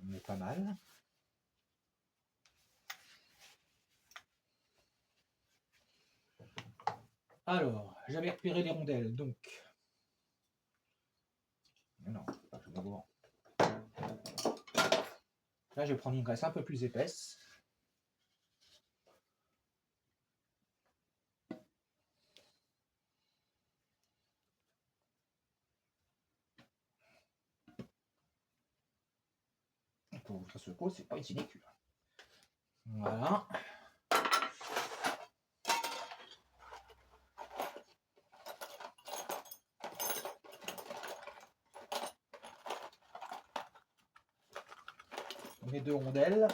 On est pas mal. Alors, j'avais repéré les rondelles, donc. Non, je vais voir. Là, je vais prendre une graisse un peu plus épaisse. Pour ouvrir ce pot, c'est pas une sinécure. Voilà. On met 2 rondelles.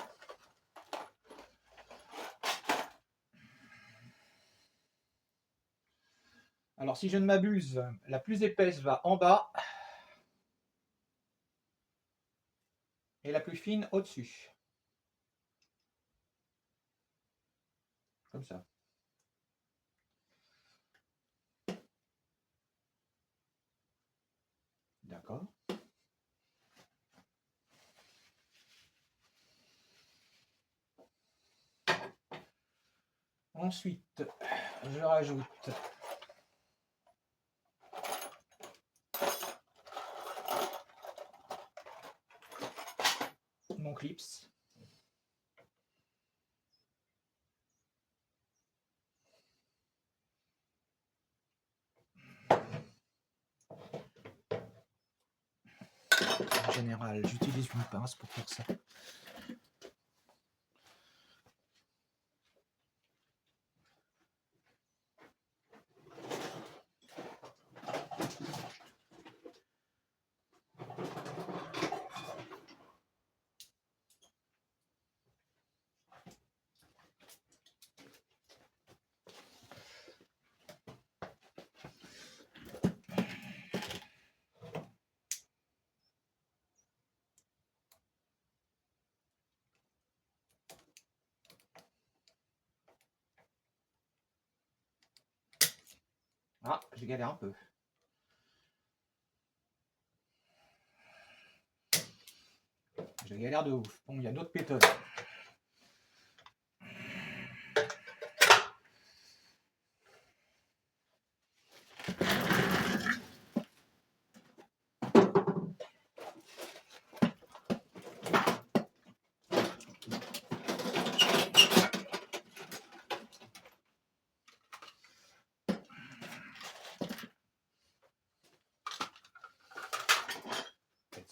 Alors, si je ne m'abuse, la plus épaisse va en bas et la plus fine au-dessus. Comme ça. D'accord. Ensuite, je rajoute mon clips. En général, j'utilise une pince pour faire ça. Ah, j'ai galéré un peu. Je galère de ouf. Bon, il y a d'autres méthodes.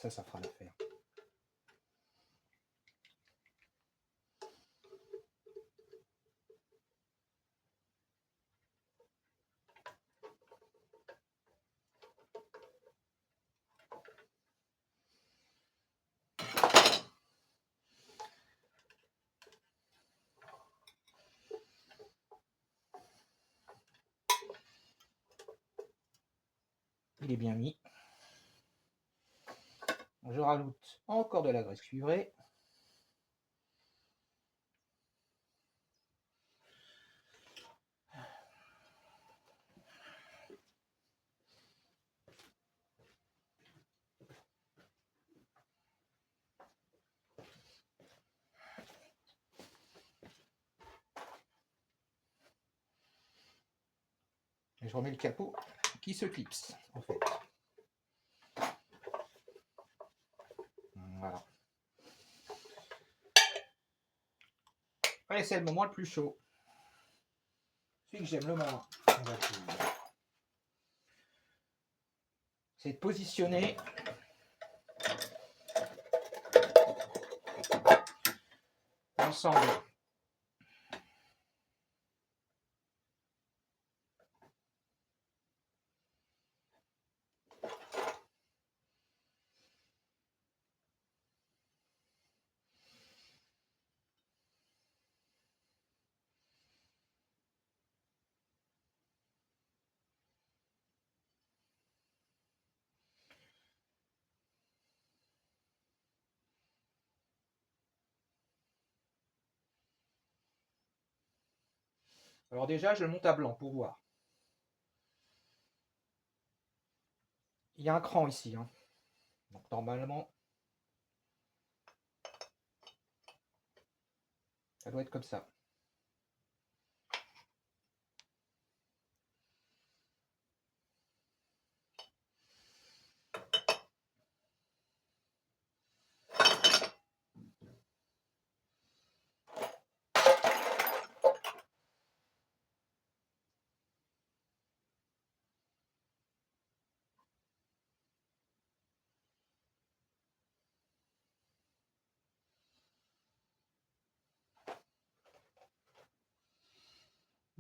Peut-être ça fera l'affaire. Il est bien mis. Je rajoute encore de la graisse cuivrée. Et je remets le capot qui se clipse, en fait. Voilà. Allez, c'est le moment le plus chaud. Celui que j'aime le moins. C'est de positionner l'ensemble Alors déjà, je le monte à blanc pour voir. Il y a un cran ici. Hein. Donc normalement, ça doit être comme ça.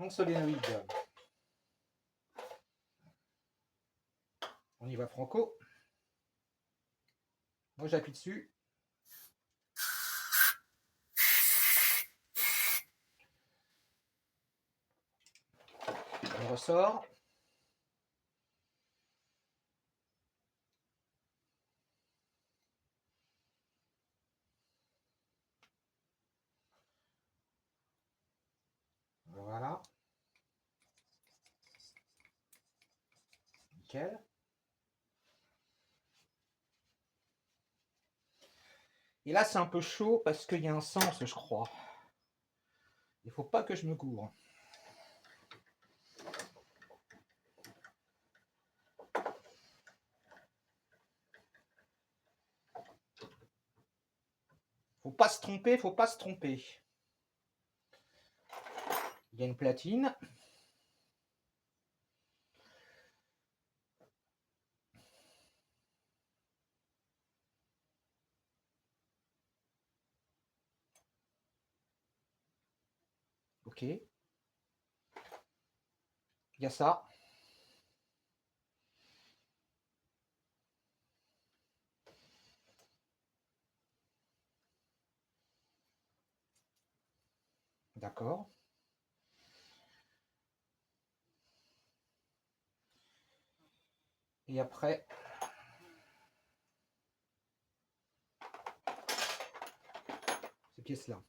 Non solénoïde. On y va franco. Moi j'appuie dessus. On ressort. Voilà. Nickel. Et là c'est un peu chaud parce qu'il y a un sens, je crois. Il faut pas que je me couvre. Faut pas se tromper, faut pas se tromper. Il y a une platine. Ok. Il y a ça. D'accord. Et après, ces pièces-là.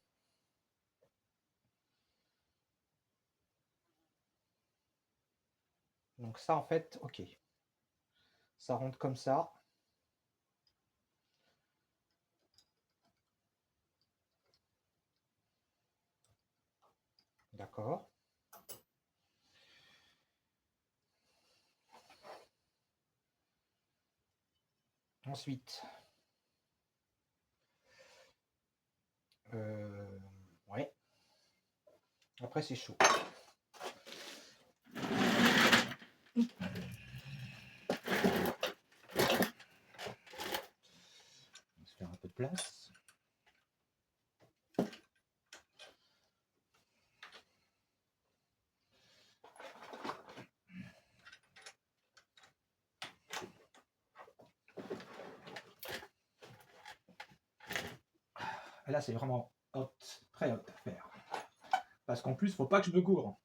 Donc ça, en fait, ok. Ça rentre comme ça. D'accord. Ensuite, ouais. Après, c'est chaud. On va se faire un peu de place. Et là, c'est vraiment hot, très hot à faire. Parce qu'en plus, faut pas que je me gourre.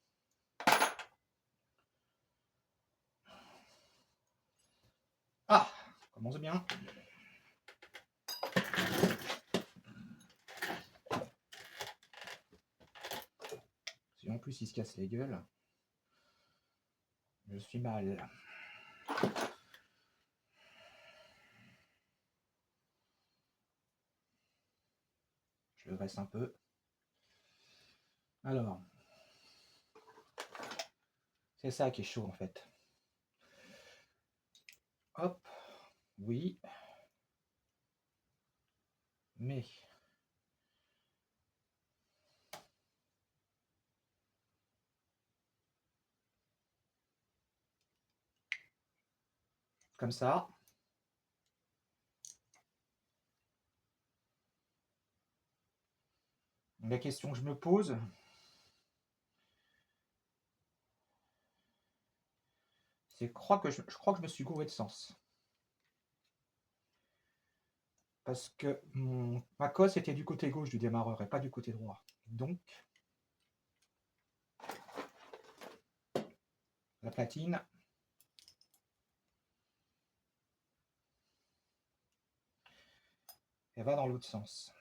Ah, commence bien. Si en plus il se casse les gueules, je suis mal. Je le reste un peu. Alors, c'est ça qui est chaud en fait. Hop, oui. Mais comme ça. La question que je me pose, c'est crois que je crois que je me suis gouré de sens. Parce que ma cosse était du côté gauche du démarreur et pas du côté droit. Donc, la platine, elle va dans l'autre sens.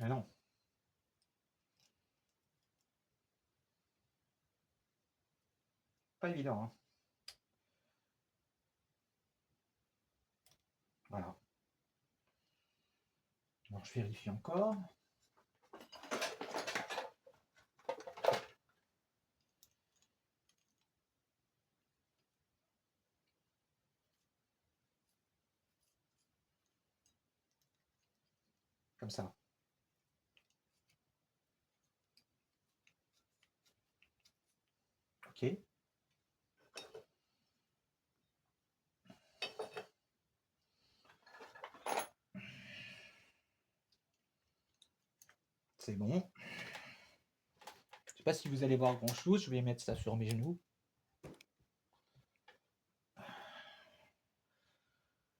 Ah non. Pas évident, hein. Voilà. Alors je vérifie encore. Comme ça. Ok. C'est bon. Je sais pas si vous allez voir grand chose. Je vais mettre ça sur mes genoux.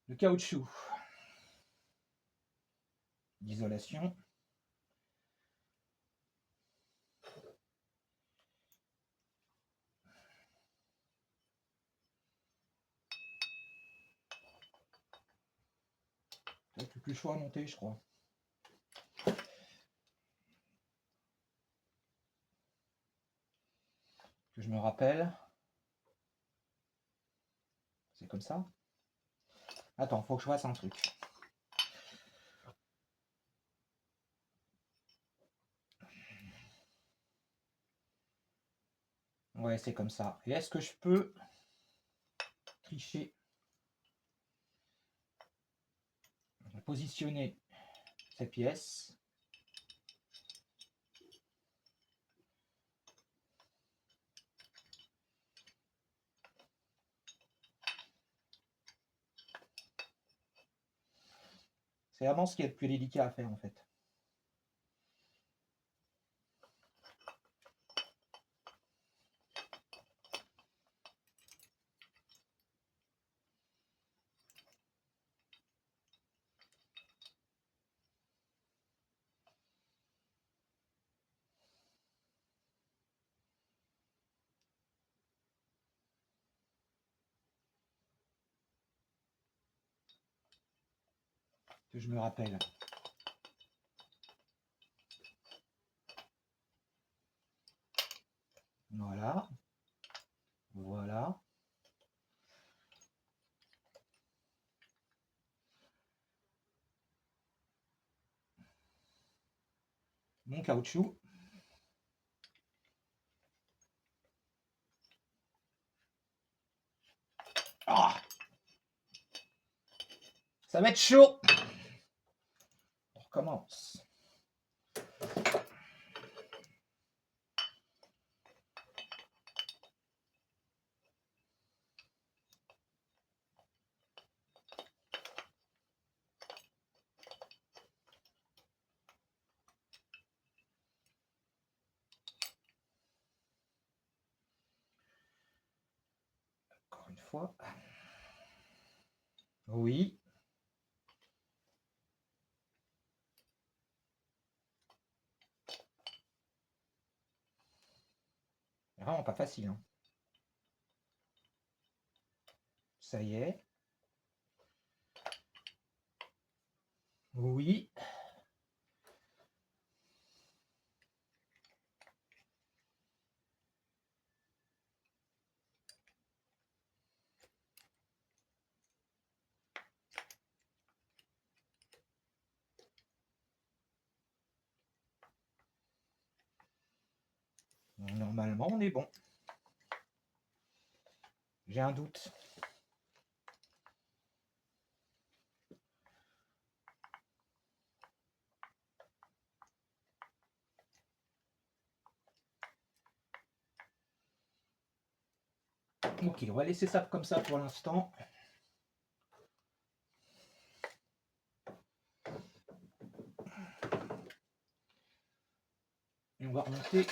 Le caoutchouc d'isolation. C'est plus chaud à monter, je crois. Que je me rappelle. C'est comme ça. Attends, faut que je fasse un truc. Ouais, c'est comme ça. Et est-ce que je peux tricher, positionner cette pièce? C'est vraiment ce qui est le plus délicat à faire en fait. Que je me rappelle. Voilà. Voilà. Mon caoutchouc. Ah, ça va être chaud. On recommence. Encore une fois. Oui. Vraiment pas facile. Hein. Ça y est. Oui. Normalement, on est bon. J'ai un doute. Ok, on va laisser ça comme ça pour l'instant. Et on va remonter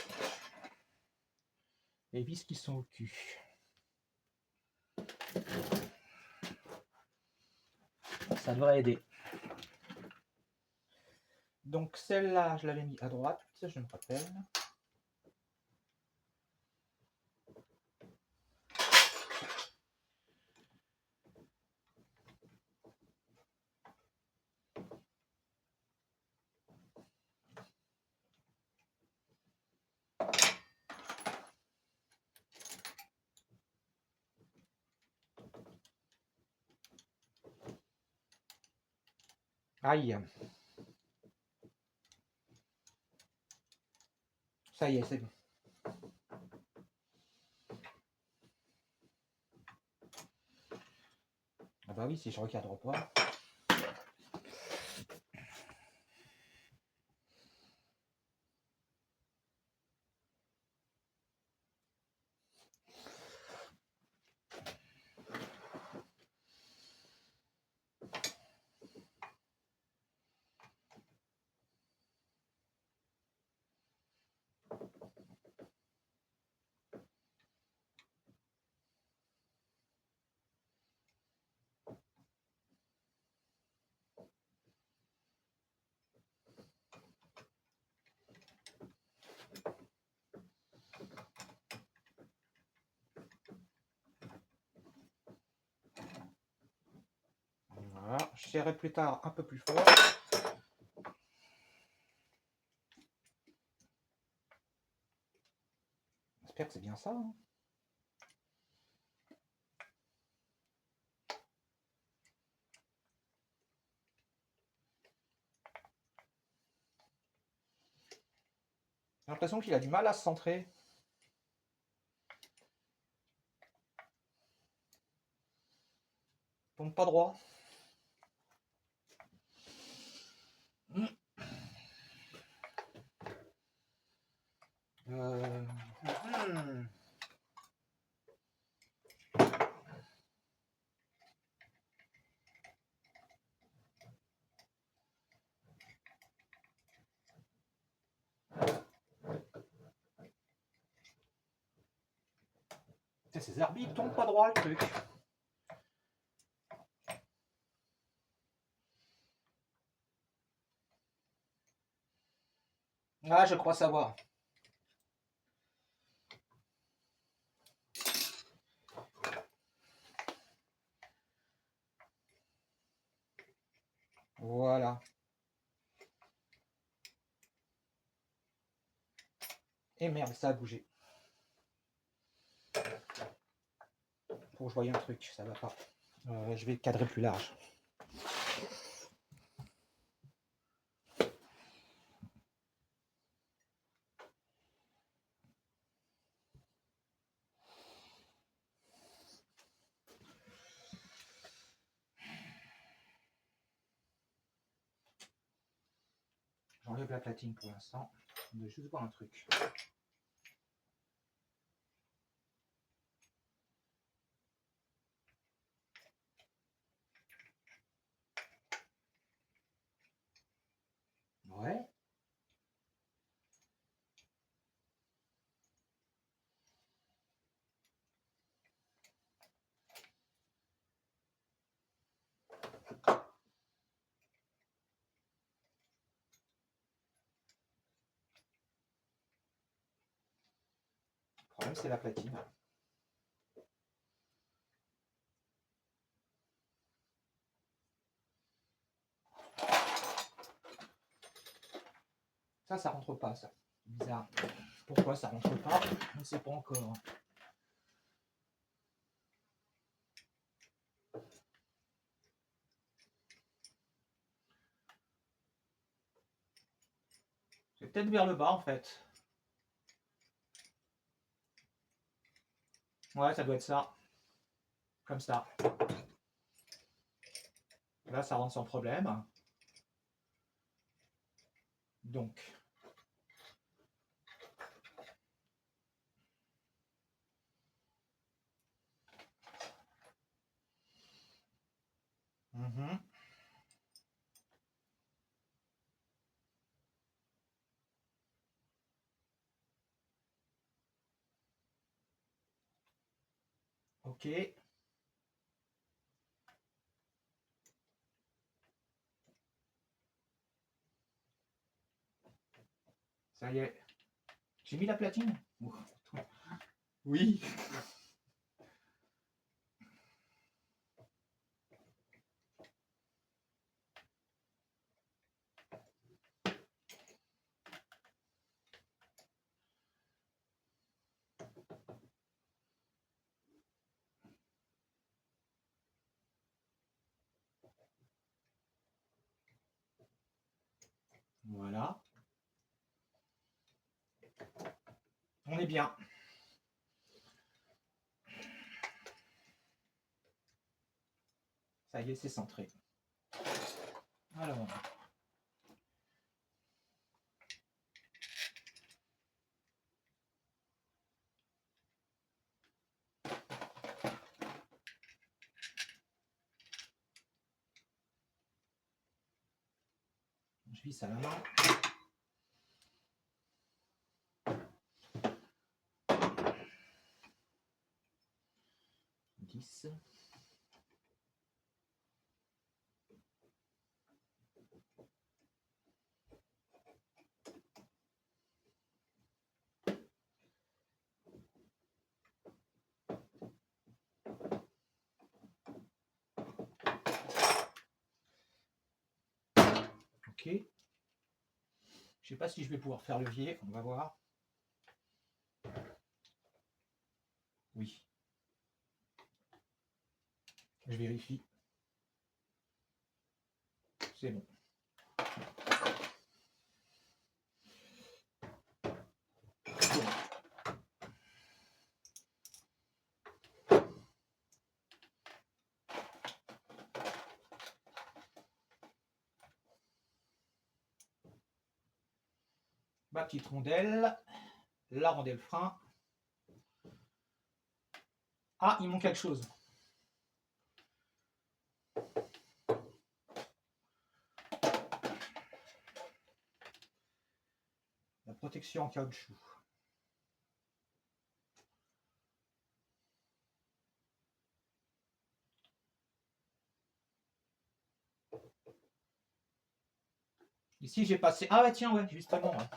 les vis qui sont au cul. Ça devrait aider. Donc celle-là, je l'avais mis à droite, je me rappelle. Aïe. Ça y est, c'est bon. Ah bah oui, si je recadre pas. Voilà, je serrerai plus tard un peu plus fort. J'espère que c'est bien ça. Hein. J'ai l'impression qu'il a du mal à se centrer. tombe pas droit. Hmm. Ces arbitres tombent pas droit le truc. Ah, je crois savoir. Voilà. Et merde, ça a bougé. Faut que je voie un truc, ça va pas. Je vais cadrer plus large. J'enlève la platine pour l'instant. Je vais juste voir un truc. Ouais. Le problème, c'est la platine. Ça rentre pas, ça. Bizarre. Pourquoi ça rentre pas? Je ne sais pas encore. C'est peut-être vers le bas, en fait. Ouais, ça doit être ça. Comme ça. Là, ça rentre sans problème. Donc. Ok. Ça y est. J'ai mis la platine? Oui. Voilà. On est bien. Ça y est, c'est centré. Alors. Je visse à la main. Ok. Je sais pas si je vais pouvoir faire levier, on va voir. Oui. Je vérifie. C'est bon. Ma petite rondelle. La rondelle frein. Ah, il manque quelque chose. La protection en caoutchouc. Ici, j'ai passé... Ah ouais, tiens, ouais, justement. Ouais.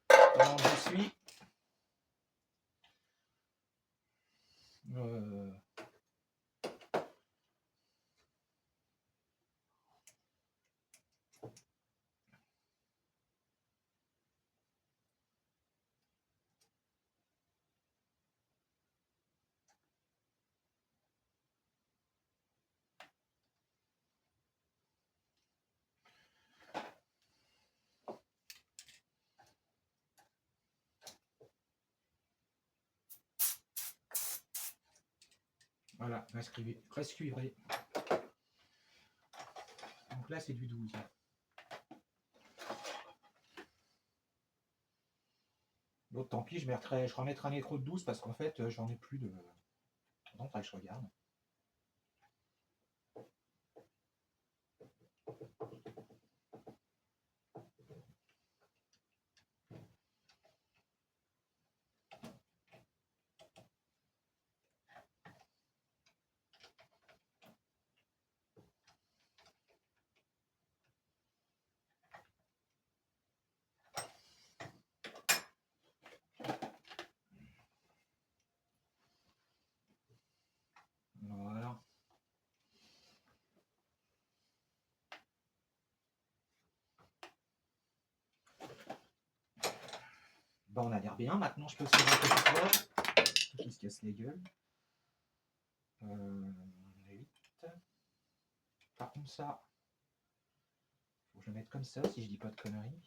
Pendant que je suis... Voilà, rescuivré. Donc là, c'est du 12. L'autre, tant pis, je remettrai un électro de 12 parce qu'en fait, j'en ai plus de... Non, faudrait que je regarde. Voilà. Bon, on a l'air bien. Maintenant, je peux serrer un peu plus fort. Qui se casse les gueules. 8. Par contre, ça, faut que je le mette comme ça si je dis pas de conneries.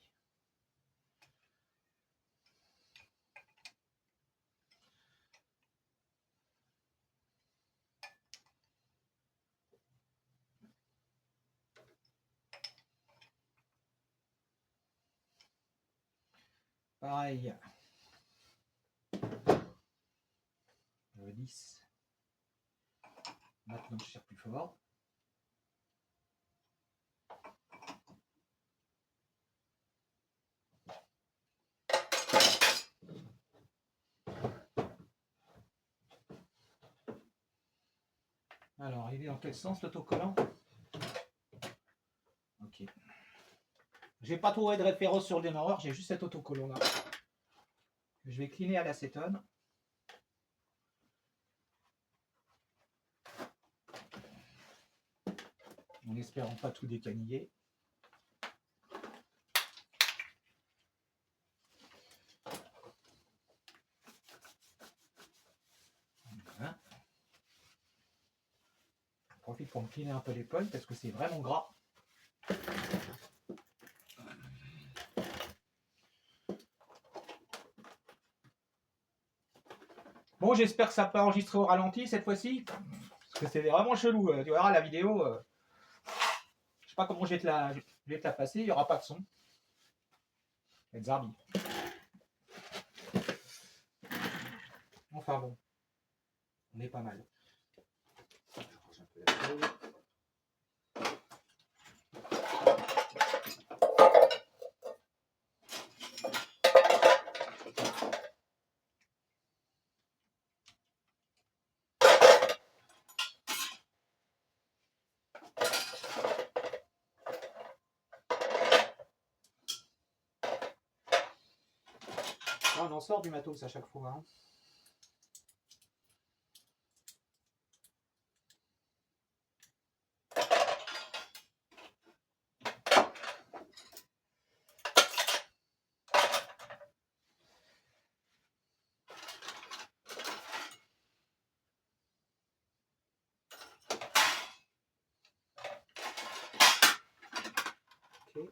Pareil. 10. Maintenant, je tire plus fort. Alors, il est dans quel sens l'autocollant? Ok. J'ai pas trouvé de référence sur le démarreur, j'ai juste cet autocollant là. Je vais cleaner à l'acétone. En espérant pas tout décaniller. Voilà. Je profite pour me cleaner un peu l'épaule parce que c'est vraiment gras. Bon, j'espère que ça peut enregistrer au ralenti cette fois-ci. Parce que c'est vraiment chelou. Tu verras la vidéo. Je sais pas comment je vais te la passer, il n'y aura pas de son. Ça va être zarbi. Enfin bon. On est pas mal. Je range un peu la chose. Ah, on en sort du matos à chaque fois. Hein. Okay.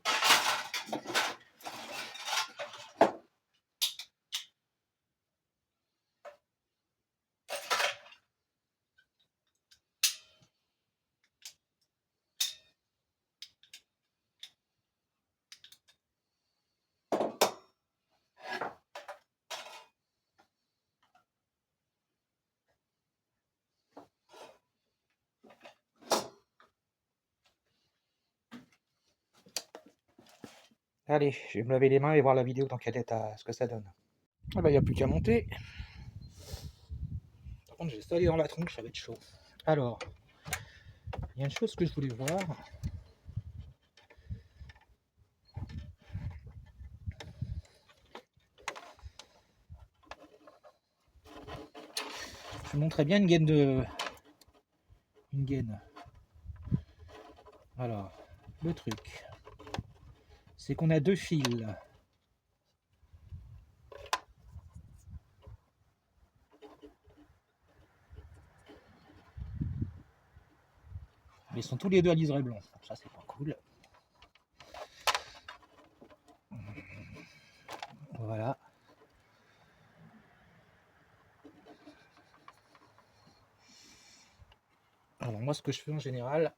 Allez, je vais me laver les mains et voir la vidéo dans quel état, ce que ça donne. Ah bah, il n'y a plus qu'à monter. Par contre, j'ai salé dans la tronche, ça va être chaud. Alors, il y a une chose que je voulais voir. Je vous montrerai bien une gaine de... Une gaine. Alors, le truc, c'est qu'on a deux fils. Ils sont tous les deux à liseré blanc. Ça, c'est pas cool. Voilà. Alors moi, ce que je fais en général,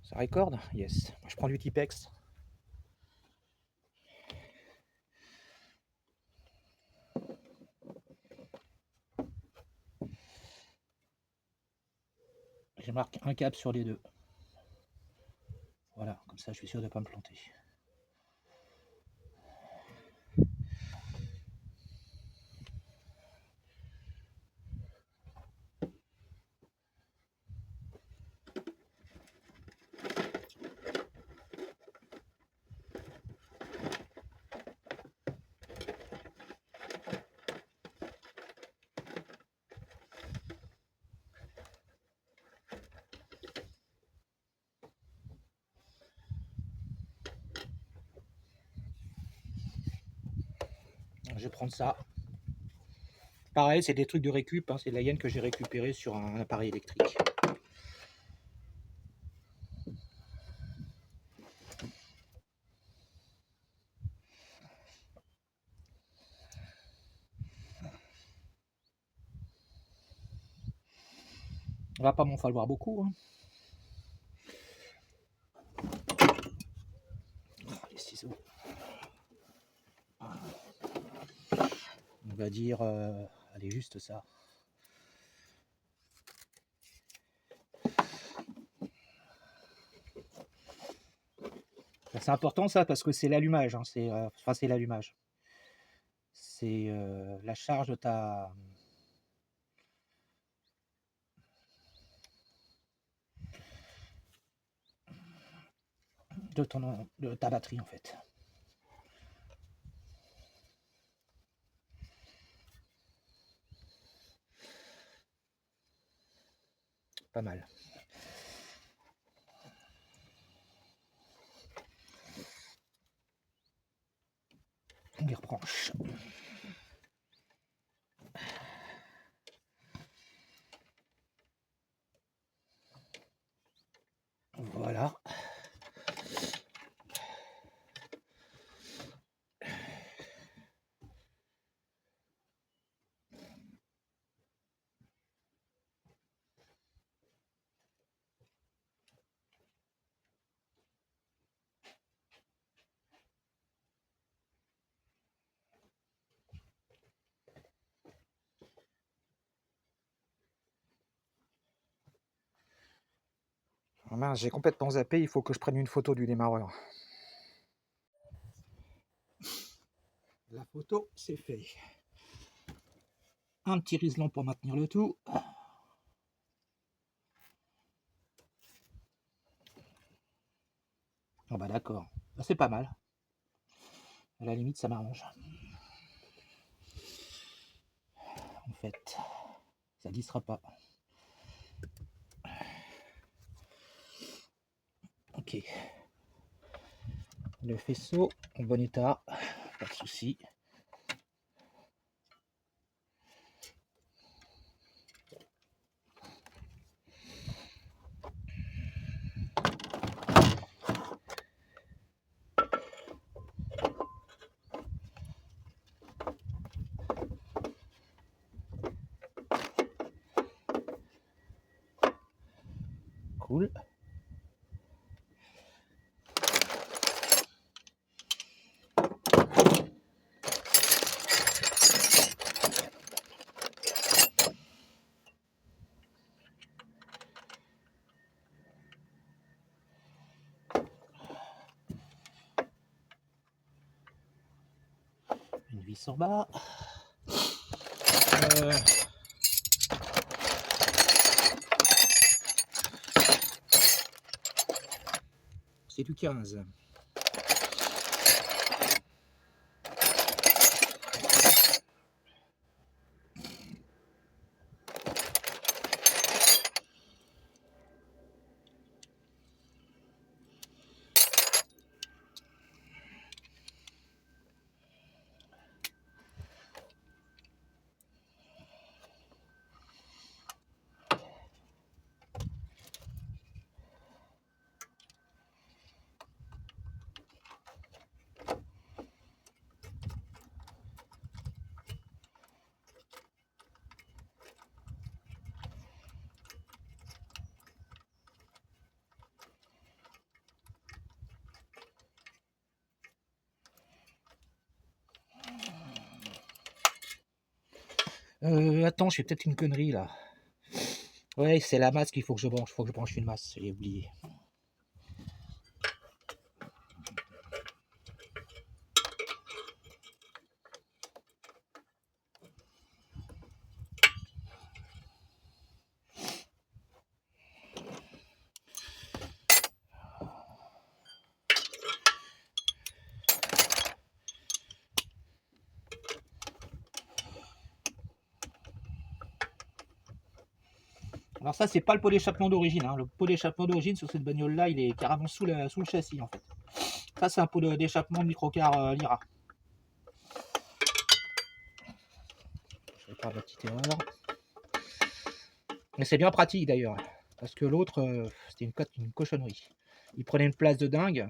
ça recorde? Yes. Moi, je prends du Tipex. Je marque un cap sur les deux. Voilà, comme ça, je suis sûr de ne pas me planter. Je vais prendre ça. Pareil, c'est des trucs de récup, hein, c'est de la gaine que j'ai récupéré sur un appareil électrique. Il va pas m'en falloir beaucoup. Hein. Oh, les ciseaux. On va dire, allez, juste ça. C'est important ça parce que c'est l'allumage, hein, c'est l'allumage. C'est la charge de de ta batterie en fait. Pas mal. On les rebranche. Voilà. Oh mince, j'ai complètement zappé, il faut que je prenne une photo du démarreur. La photo, c'est fait. Un petit riselon pour maintenir le tout. Oh bah d'accord, c'est pas mal. À la limite, ça m'arrange. En fait, ça glissera pas. Ok. Le faisceau en bon état, pas de souci. cool. Une vis en bas. C'est du 15. Attends, je fais peut-être une connerie là. Ouais, c'est la masse qu'il faut que je branche. Faut que je branche une masse, j'ai oublié. Alors ça, c'est pas le pot d'échappement d'origine. Hein. Le pot d'échappement d'origine sur cette bagnole-là, il est carrément sous le châssis en fait. Ça, c'est un pot d'échappement de microcar Lyra. Je répare la petite erreur. Mais c'est bien pratique d'ailleurs. Parce que l'autre, c'était une cochonnerie. Il prenait une place de dingue.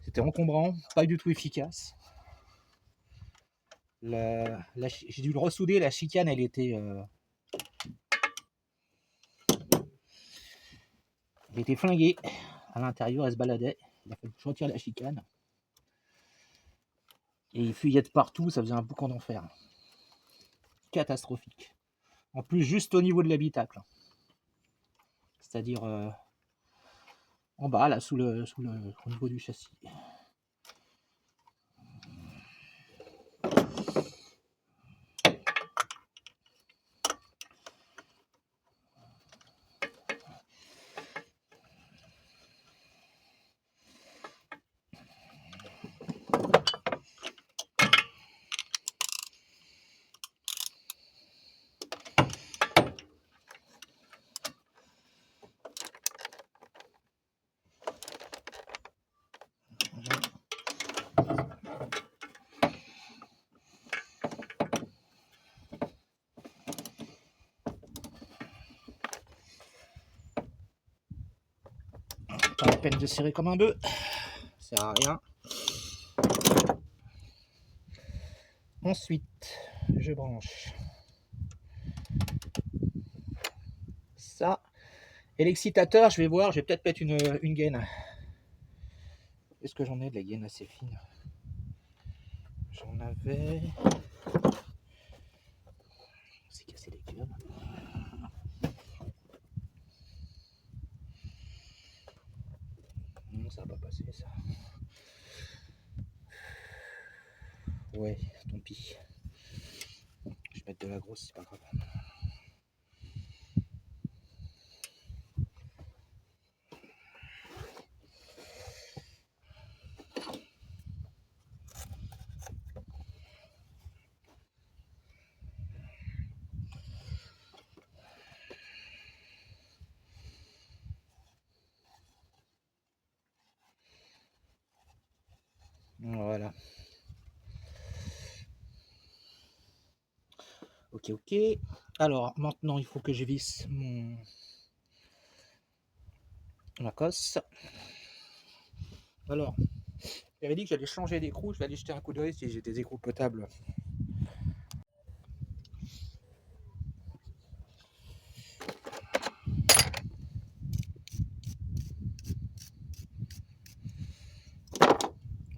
C'était encombrant, pas du tout efficace. J'ai dû le ressouder, la chicane, elle était flinguée. À l'intérieur, elle se baladait. Il a fallu que je retire la chicane. Et il fuyait de partout, ça faisait un boucan d'enfer. Catastrophique. En plus, juste au niveau de l'habitacle. C'est-à-dire en bas, là, au niveau du châssis. Pas la peine de serrer comme un bœuf, ça sert à rien. Ensuite, je branche ça. Et l'excitateur, je vais voir, je vais peut-être mettre une gaine. Est-ce que j'en ai de la gaine assez fine? J'en avais. C'est cassé les câbles. Non, ça va pas passer ça. Ouais, tant pis. Je vais mettre de la grosse, c'est pas grave. Voilà. Ok, ok. Alors, maintenant, il faut que je visse ma cosse. Alors, j'avais dit que j'allais changer d'écrou. Je vais aller jeter un coup d'œil si j'ai des écrous potables.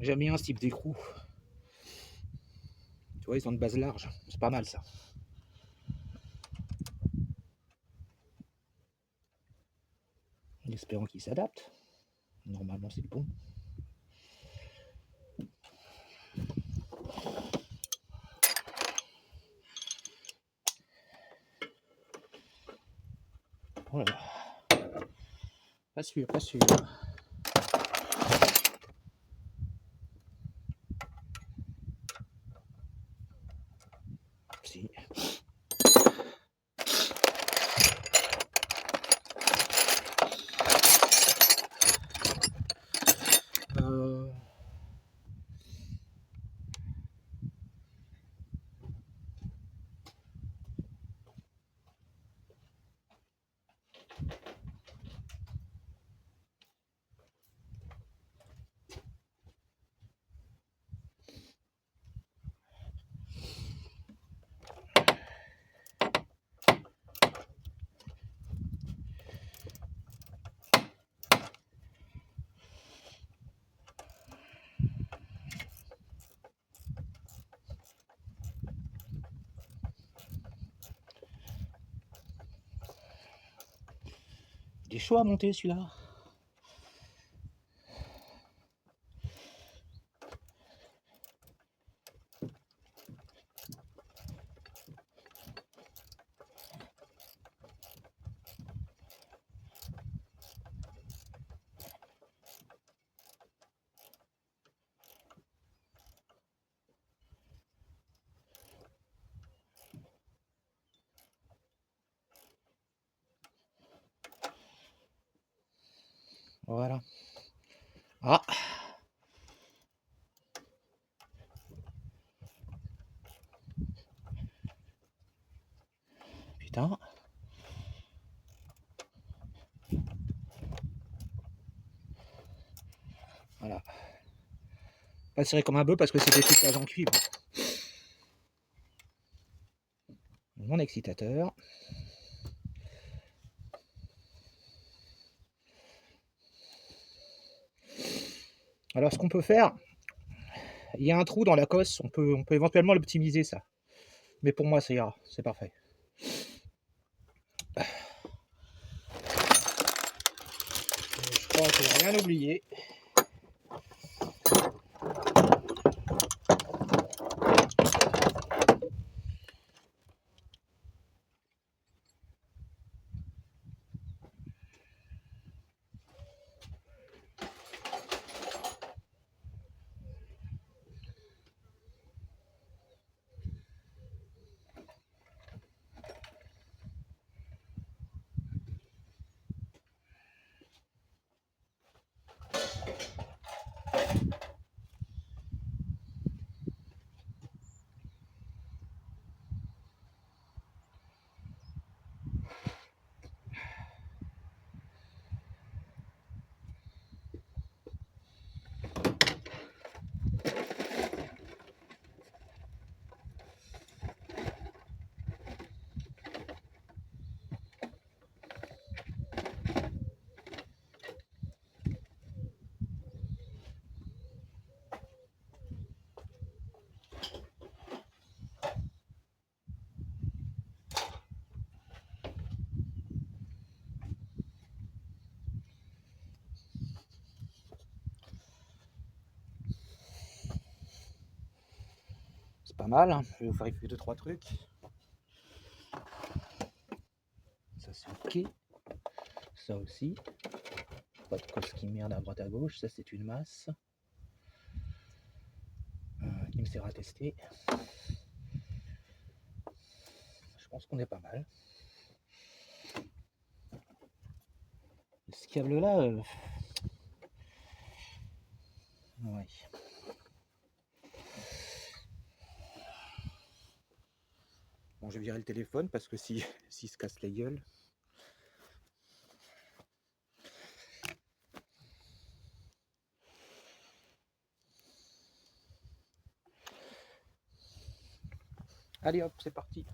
J'aime bien ce type d'écrou. Tu vois, ils ont une base large. C'est pas mal ça. En espérant qu'ils s'adaptent. Normalement, c'est bon. Oh là là. Pas sûr, pas sûr. Si. Euh... Il est chaud à monter celui-là. Voilà. Ah. Putain. Voilà. Pas serré comme un bœuf parce que c'est des trucages en cuivre. Mon excitateur. Alors ce qu'on peut faire, il y a un trou dans la cosse, on peut éventuellement l'optimiser ça. Mais pour moi ça ira, c'est parfait. Je crois que j'ai rien oublié. C'est pas mal, hein. Je vais vous faire 2-3 trucs. Ça c'est ok. Ça aussi. Pas de cosse qui merde à droite à gauche, ça c'est une masse. Qui me sert à tester. Je pense qu'on est pas mal. Ce câble là, ouais. Bon, je vais virer le téléphone parce que s'il se casse la gueule. Allez hop, c'est parti.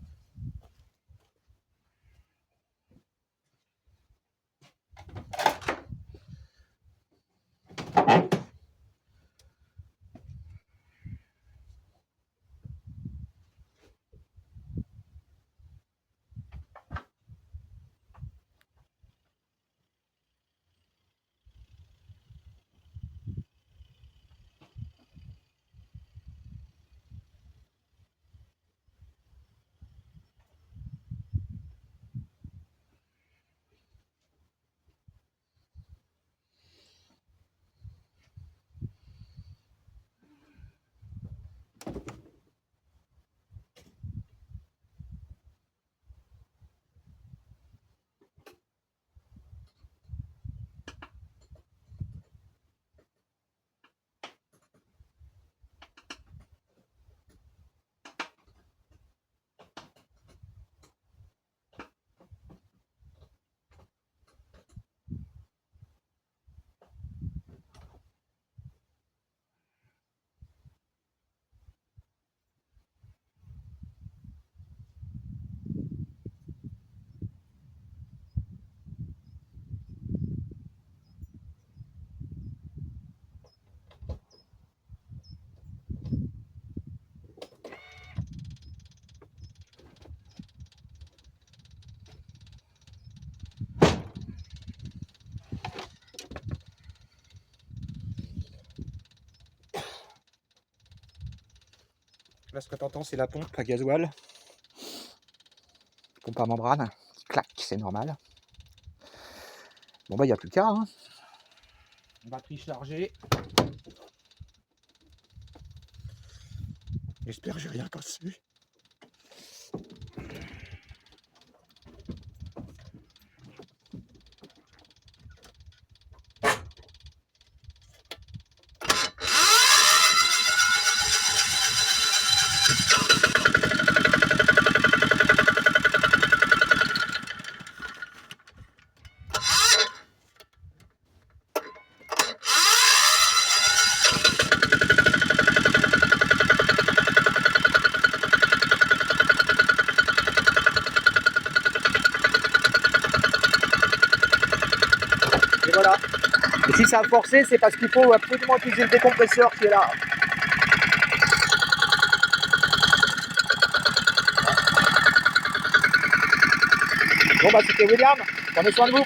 Là, ce que tu entends, c'est la pompe à gasoil. Pompe à membrane qui claque, c'est normal. Bon, bah, il n'y a plus qu'à. Hein. Batterie chargée. J'espère que j'ai rien cassé. Et voilà. Et si ça a forcé, c'est parce qu'il faut absolument utiliser le décompresseur qui est là. Bon bah c'était William, prenez soin de vous.